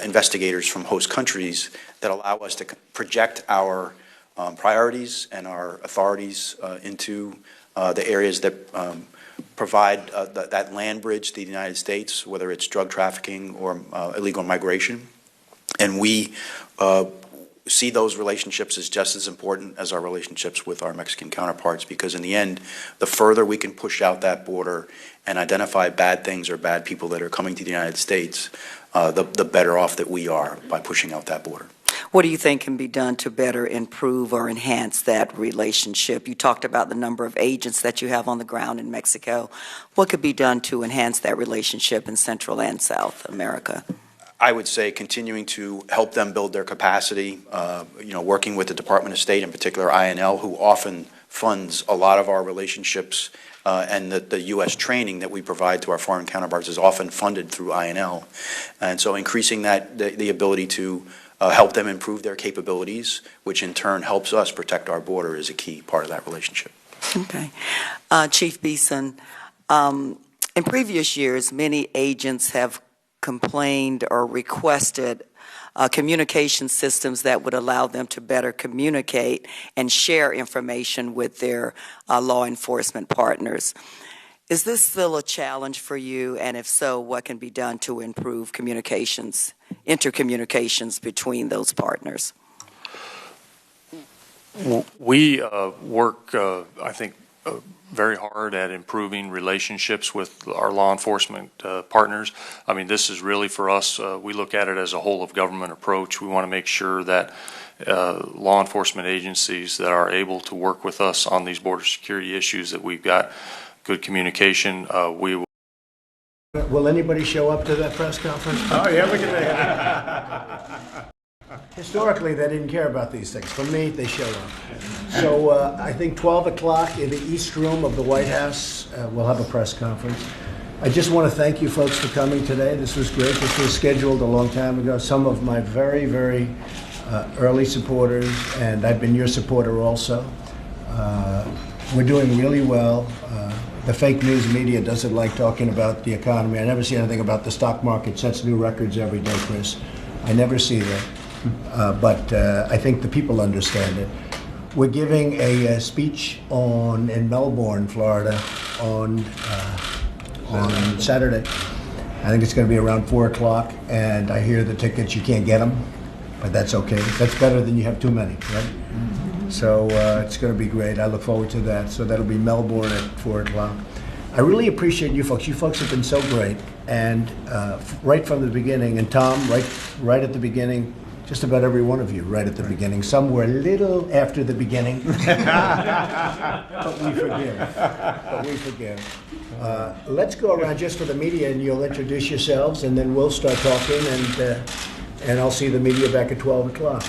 investigators from host countries that allow us to project our priorities and our authorities into the areas that provide that land bridge to the United States, whether it's drug trafficking or illegal migration. And we see those relationships as just as important as our relationships with our Mexican counterparts, because in the end, the further we can push out that border and identify bad things or bad people that are coming to the United States, the better off that we are by pushing out that border. What do you think can be done to better improve or enhance that relationship? You talked about the number of agents that you have on the ground in Mexico. What could be done to enhance that relationship in Central and South America? I would say continuing to help them build their capacity, working with the Department of State, in particular INL, who often funds a lot of our relationships, and the U.S. training that we provide to our foreign counterparts is often funded through INL. And so increasing the ability to help them improve their capabilities, which in turn helps us protect our border, is a key part of that relationship. Okay. Chief Beeson, in previous years, many agents have complained or requested communication systems that would allow them to better communicate and share information with their law enforcement partners. Is this still a challenge for you? And if so, what can be done to improve communications, intercommunications between those partners? We work, I think, very hard at improving relationships with our law enforcement partners. I mean, this is really for us, we look at it as a whole of government approach. We want to make sure that law enforcement agencies that are able to work with us on these border security issues, that we've got good communication. We Will anybody show up to that press conference? Oh, yeah, look at that. Historically, they didn't care about these things. For me, they showed up. So I think 12 o'clock in the East Room of the White House, we'll have a press conference. I just want to thank you folks for coming today. This was great. This was scheduled a long time ago. Some of my very, very early supporters, and I've been your supporter also. We're doing really well. The fake news media doesn't like talking about the economy. I never see anything about the stock market. Sets new records every day, Chris. I never see that. But I think the people understand it. We're giving a speech in Melbourne, Florida, on Saturday. I think it's going to be around 4 o'clock, and I hear the tickets, you can't get them, but that's okay. That's better than you have too many, right? So it's going to be great. I look forward to that. So that'll be Melbourne at 4 o'clock. I really appreciate you folks. You folks have been so great, and right from the beginning, and Tom, right at the beginning, just about every one of you right at the beginning. Some were a little after the beginning, but we forgive. Let's go around just for the media, and you'll introduce yourselves, and then we'll start talking, and I'll see the media back at 12 o'clock.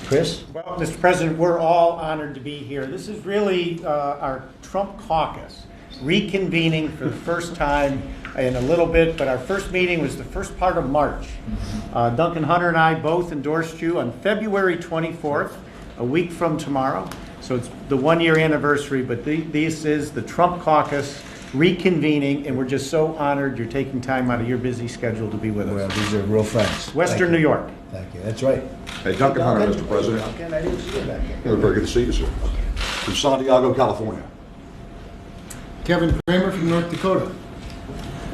Chris? Well, Mr. President, we're all honored to be here. This is really our Trump caucus reconvening for the first time in a little bit, but our first meeting was the first part of March. Duncan Hunter and I both endorsed you on February 24th, a week from tomorrow. So it's the 1-year anniversary, but this is the Trump caucus reconvening, and we're just so honored you're taking time out of your busy schedule to be with us. Well, these are real friends. Western New York. Thank you. That's right. Hey, Duncan Hunter, Mr. President. Duncan, I didn't see you back here. Very good to see you, sir. From Santiago, California. Kevin Kramer from North Dakota.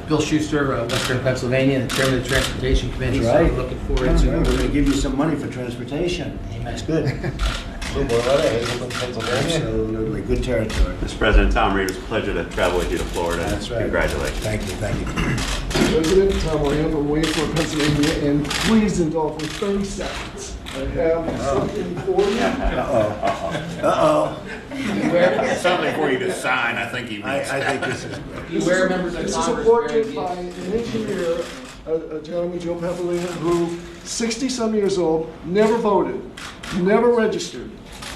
Bill Schuster, Western Pennsylvania, the chairman of the Transportation Committee. That's right. So we're looking forward to. We're going to give you some money for transportation. That's good. Absolutely. Good territory. Mr. President, Tom Reed, it's a pleasure to travel with you to Florida. That's right. Congratulations. Thank you. President Tom Moran from Williamsport, Pennsylvania, and please indulge me 30 seconds. I have something for you. Uh-oh. Something for you to sign, I think he means. I think this is great. Beware members of This is Congress. a portrait by an engineer, a gentleman, Joe Papalina, who, 60-some years old, never voted, never registered.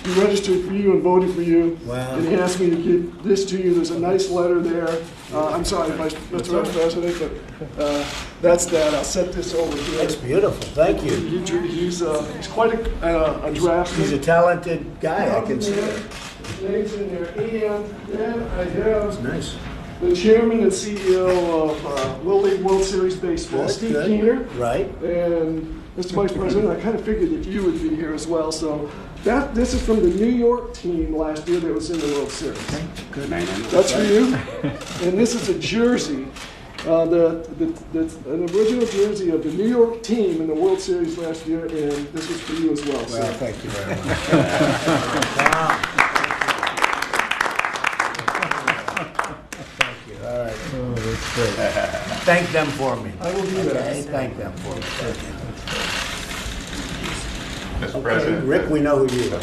He registered for you and voted for you. Wow. And he asked me to give this to you. There's a nice letter there. I'm sorry, Mr. Vice President, but that's that. I'll set this over here. That's beautiful. Thank you. He's quite a draftsman. He's a talented guy. I can see that. Names in there. And then I have Nice. the chairman and CEO of Little League World Series Baseball, That's Steve good. Keener. Right. And Mr. Vice President, I kind of figured that you would be here as well. So this is from the New York team last year that was in the World Series. Good man. That's for you. And this is a jersey, an original jersey of the New York team in the World Series last year, and this is for you as well. Well, thank you very much. Thank you. All right. Oh, that's great. Thank them for me. I will do that. Okay, thank them for me. Thank you. Mr. President. Rick, we know who you are.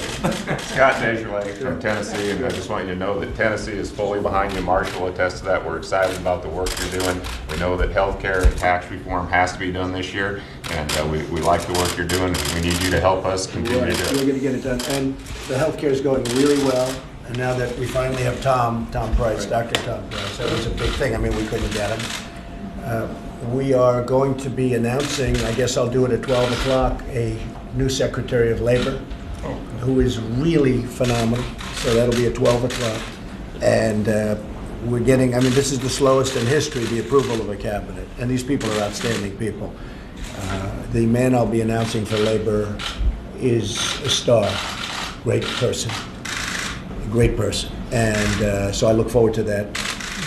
Scott Nasurlake from Tennessee, and I just want you to know that Tennessee is fully behind you. Marshall will attest to that. We're excited about the work you're doing. We know that health care and tax reform has to be done this year, and we like the work you're doing. We need you to help us continue to do it. We're going to get it done. And the healthcare is going really well. And now that we finally have Tom Price, Dr. Tom Price, that was a big thing. I mean, we couldn't get him. We are going to be announcing, I guess I'll do it at 12 o'clock, a new Secretary of Labor, who is really phenomenal. So that'll be at 12 o'clock. And we're getting, this is the slowest in history, the approval of a cabinet. And these people are outstanding people. The man I'll be announcing for Labor is a star, great person. And so I look forward to that.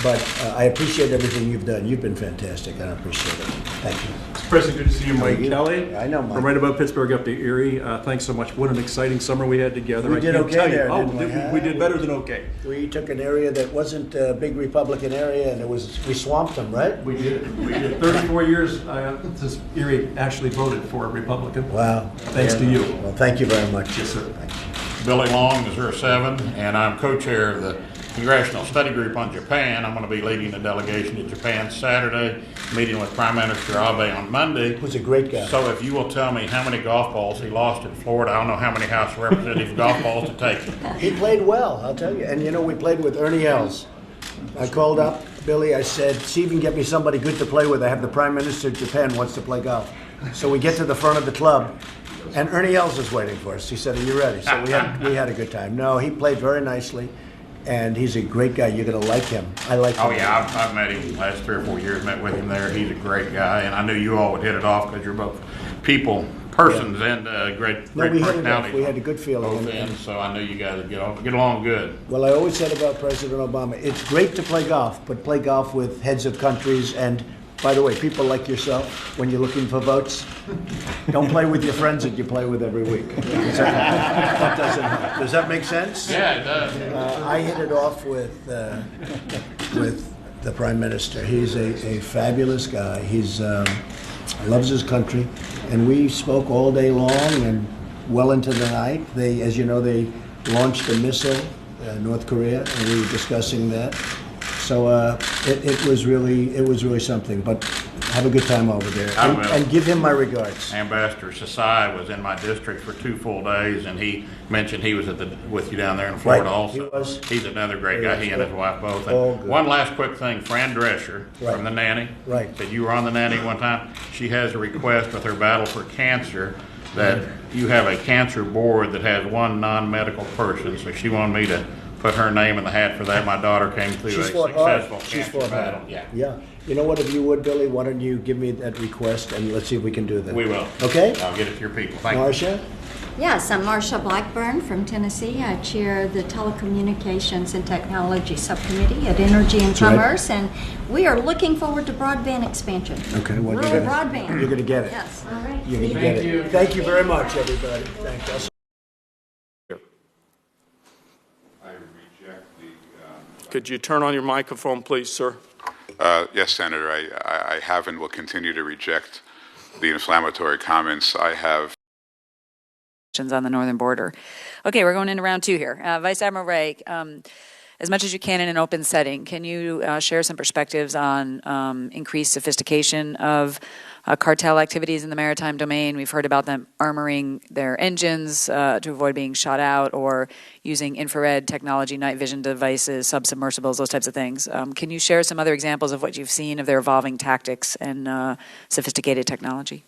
But I appreciate everything you've done. You've been fantastic, and I appreciate it. Thank you. Mr. President, good to see you, Mike Kelly. I know Mike. From right above Pittsburgh up to Erie. Thanks so much. What an exciting summer we had together. We did okay there, didn't didn't we did better than okay. We took an area that wasn't a big Republican area, and we swamped them, right? We did. We did. 34 years since Erie actually voted for a Republican. Wow. Thanks to you. Well, thank you very much. Yes, sir. Billy Long is 07, and I'm co-chair of the Congressional Study Group on Japan. I'm going to be leading the delegation to Japan Saturday, meeting with Prime Minister Abe on Monday. Who's a great guy. So if you will tell me how many golf balls he lost in Florida, I don't know how many House of Representative golf balls to take him. He played well, I'll tell you. And you know, we played with Ernie Els. I called up Billy, I said, see if you can get me somebody good to play with. I have the Prime Minister of Japan wants to play golf. So we get to the front of the club, and Ernie Els is waiting for us. He said, are you ready? So we had a good time. No, he played very nicely, and he's a great guy. You're going to like him. I like him. Oh, yeah, I've met him the last 3 or 4 years, met with him there. He's a great guy, and I knew you all would hit it off because you're both persons and great personalities. We had a good feeling. Both ends, so I knew you guys would get along good. Well, I always said about President Obama, it's great to play golf, but play golf with heads of countries. And by the way, people like yourself, when you're looking for votes, don't play with your friends that you play with every week. That doesn't help. Does that make sense? Yeah, it does. I hit it off with the Prime Minister. He's a fabulous guy. He's loves his country, and we spoke all day long and well into the night. They, as you know, they launched a missile, North Korea, and we were discussing that. So it was really something. But have a good time over there, and give him my regards. Ambassador Sasai was in my district for 2 full days, and he mentioned he was with you down there in Florida also. He's another great guy. He and his wife both. And one last quick thing, Fran Drescher from the Nanny said you were on the Nanny one time. She has a request with her battle for cancer that you have a cancer board that has one non-medical person, so she wanted me to put her name in the hat for that. My daughter came through a successful cancer battle. Yeah. You know what, if you would, Billy, why don't you give me that request, and let's see if we can do that. We will. Okay? I'll get it to your people. Thank Marcia? Yes, I'm Marcia Blackburn from Tennessee. I chair the Telecommunications and Technology Subcommittee at Energy and Commerce, and we are looking forward to broadband expansion. Okay, well, rural broadband. You're going to get it. Yes. All right. You're going to get it. Thank you very much, everybody. Thank you. Could you turn on your microphone, please, sir? Yes, Senator. I have and will continue to reject the inflammatory comments. I have on the northern border. Okay, we're going into round 2 here. Vice Admiral Ray, as much as you can in an open setting, can you share some perspectives on increased sophistication of cartel activities in the maritime domain? We've heard about them armoring their engines to avoid being shot out, or using infrared technology, night vision devices, submersibles, those types of things. Can you share some other examples of what you've seen of their evolving tactics and sophisticated technology?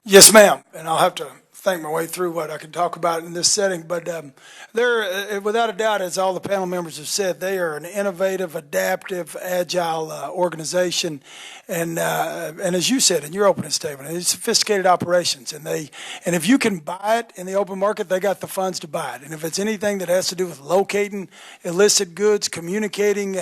Yes, ma'am, and I'll have to think my way through what I can talk about in this setting, but they're, without a doubt, as all the panel members have said, they are an innovative, adaptive, agile organization, and as you said in your opening statement, it's sophisticated operations, and if you can buy it in the open market, they got the funds to buy it, and if it's anything that has to do with locating illicit goods, communicating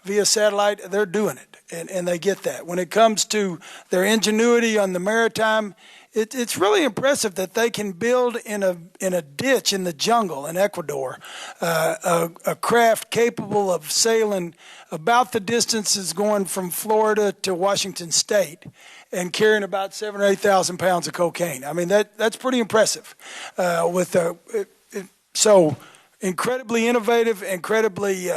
via satellite, they're doing it, and they get that. When it comes to their ingenuity on the maritime, it's really impressive that they can build in a ditch in the jungle in Ecuador a craft capable of sailing about the distances going from Florida to Washington State and carrying about 7,000 or 8,000 pounds of cocaine. I mean, that's pretty impressive. So incredibly innovative, incredibly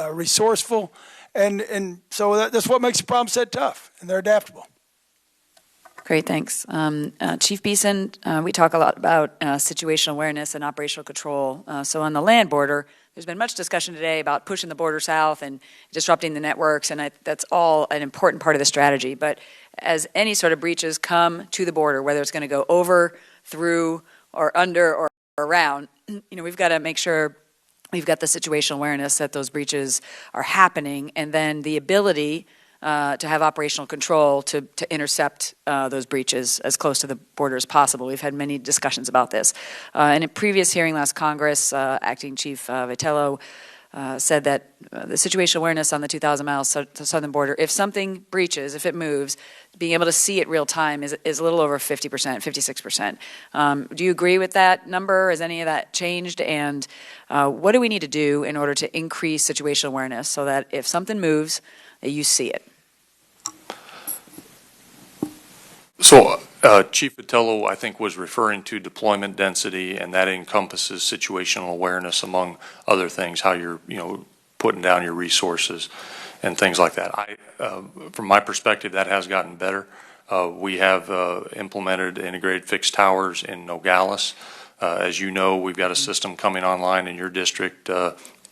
resourceful, and so that's what makes the problem set tough, and they're adaptable. Great, thanks. Chief Beeson, we talk a lot about situational awareness and operational control. So on the land border, there's been much discussion today about pushing the border south and disrupting the networks, and that's all an important part of the strategy. But as any sort of breaches come to the border, whether it's going to go over, through, or under, or around, we've got to make sure we've got the situational awareness that those breaches are happening, and then the ability to have operational control to intercept those breaches as close to the border as possible. We've had many discussions about this. In a previous hearing last Congress, Acting Chief Vitello said that the situational awareness on the 2,000 miles southern border, if something breaches, if it moves, being able to see it real time is a little over 50%, 56%. Do you agree with that number? Has any of that changed? And what do we need to do in order to increase situational awareness so that if something moves, you see it? So Chief Vitello, I think, was referring to deployment density, and that encompasses situational awareness among other things, how you're, putting down your resources and things like that. From my perspective, that has gotten better. We have implemented integrated fixed towers in Nogales. As you know, we've got a system coming online in your district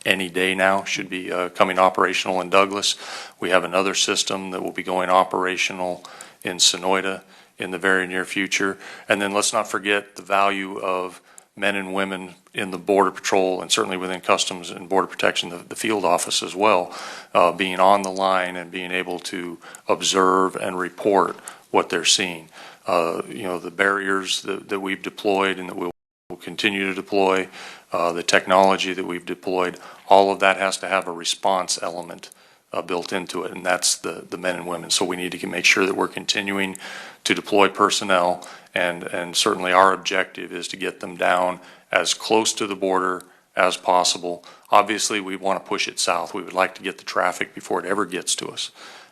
any day now, should be coming operational in Douglas. We have another system that will be going operational in Sonoyta in the very near future. And then let's not forget the value of men and women in the Border Patrol and certainly within Customs and Border Protection, the field office as well, being on the line and being able to observe and report what they're seeing. The barriers that we've deployed and that we'll continue to deploy, the technology that we've deployed, all of that has to have a response element built into it, and that's the men and women. So we need to make sure that we're continuing to deploy personnel, and certainly our objective is to get them down as close to the border as possible. Obviously, we want to push it south. We would like to get the traffic before it ever gets to us.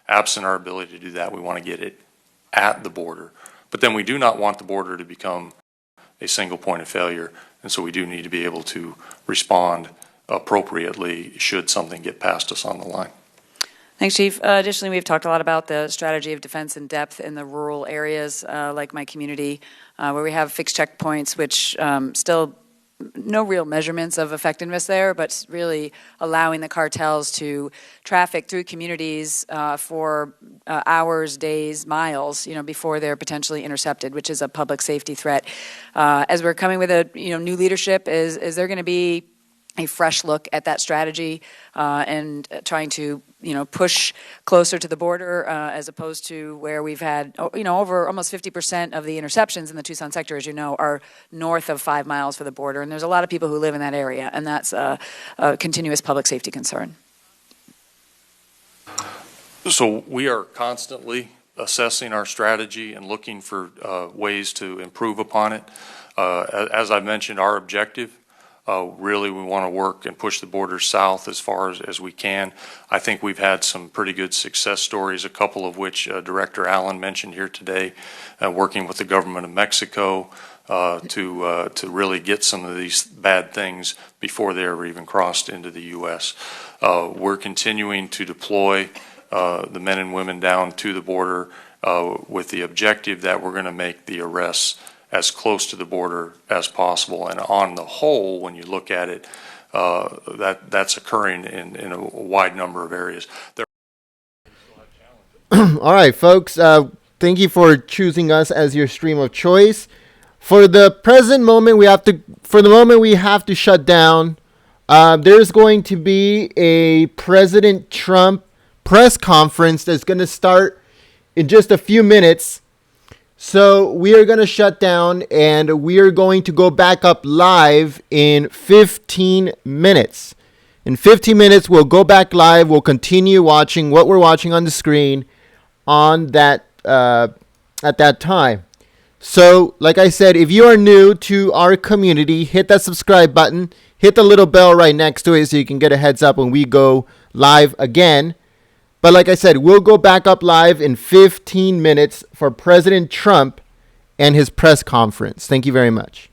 Absent our ability to do that, we want to get it at the border. But then we do not want the border to become a single point of failure, and so we do need to be able to respond appropriately should something get past us on the line. Thanks, Chief. Additionally, we've talked a lot about the strategy of defense in depth in the rural areas, like my community, where we have fixed checkpoints, which still no real measurements of effectiveness there, but really allowing the cartels to traffic through communities for hours, days, miles, before they're potentially intercepted, which is a public safety threat. As we're coming with a new leadership, is there going to be a fresh look at that strategy and trying to push closer to the border as opposed to where we've had over almost 50% of the interceptions in the Tucson sector, as you know, are north of 5 miles for the border, and there's a lot of people who live in that area, and that's a continuous public safety concern. So we are constantly assessing our strategy and looking for ways to improve upon it. As I mentioned, our objective really, we want to work and push the border south as far as we can. I think we've had some pretty good success stories, a couple of which Director Allen mentioned here today, working with the government of Mexico to really get some of these bad things before they ever even crossed into the U.S. We're continuing to deploy the men and women down to the border with the objective that we're going to make the arrests as close to the border as possible. And on the whole, when you look at it, that's occurring in a wide number of areas. All right, folks, thank you for choosing us as your stream of choice. For the present moment, we have to shut down. There's going to be a President Trump press conference that's going to start in just a few minutes. So we are going to shut down, and we are going to go back up live in 15 minutes. In 15 minutes, we'll go back live. We'll continue watching what we're watching on the screen on that at that time. So, like I said, if you are new to our community, hit that subscribe button. Hit the little bell right next to it so you can get a heads up when we go live again. But like I said, we'll go back up live in 15 minutes for President Trump and his press conference. Thank you very much.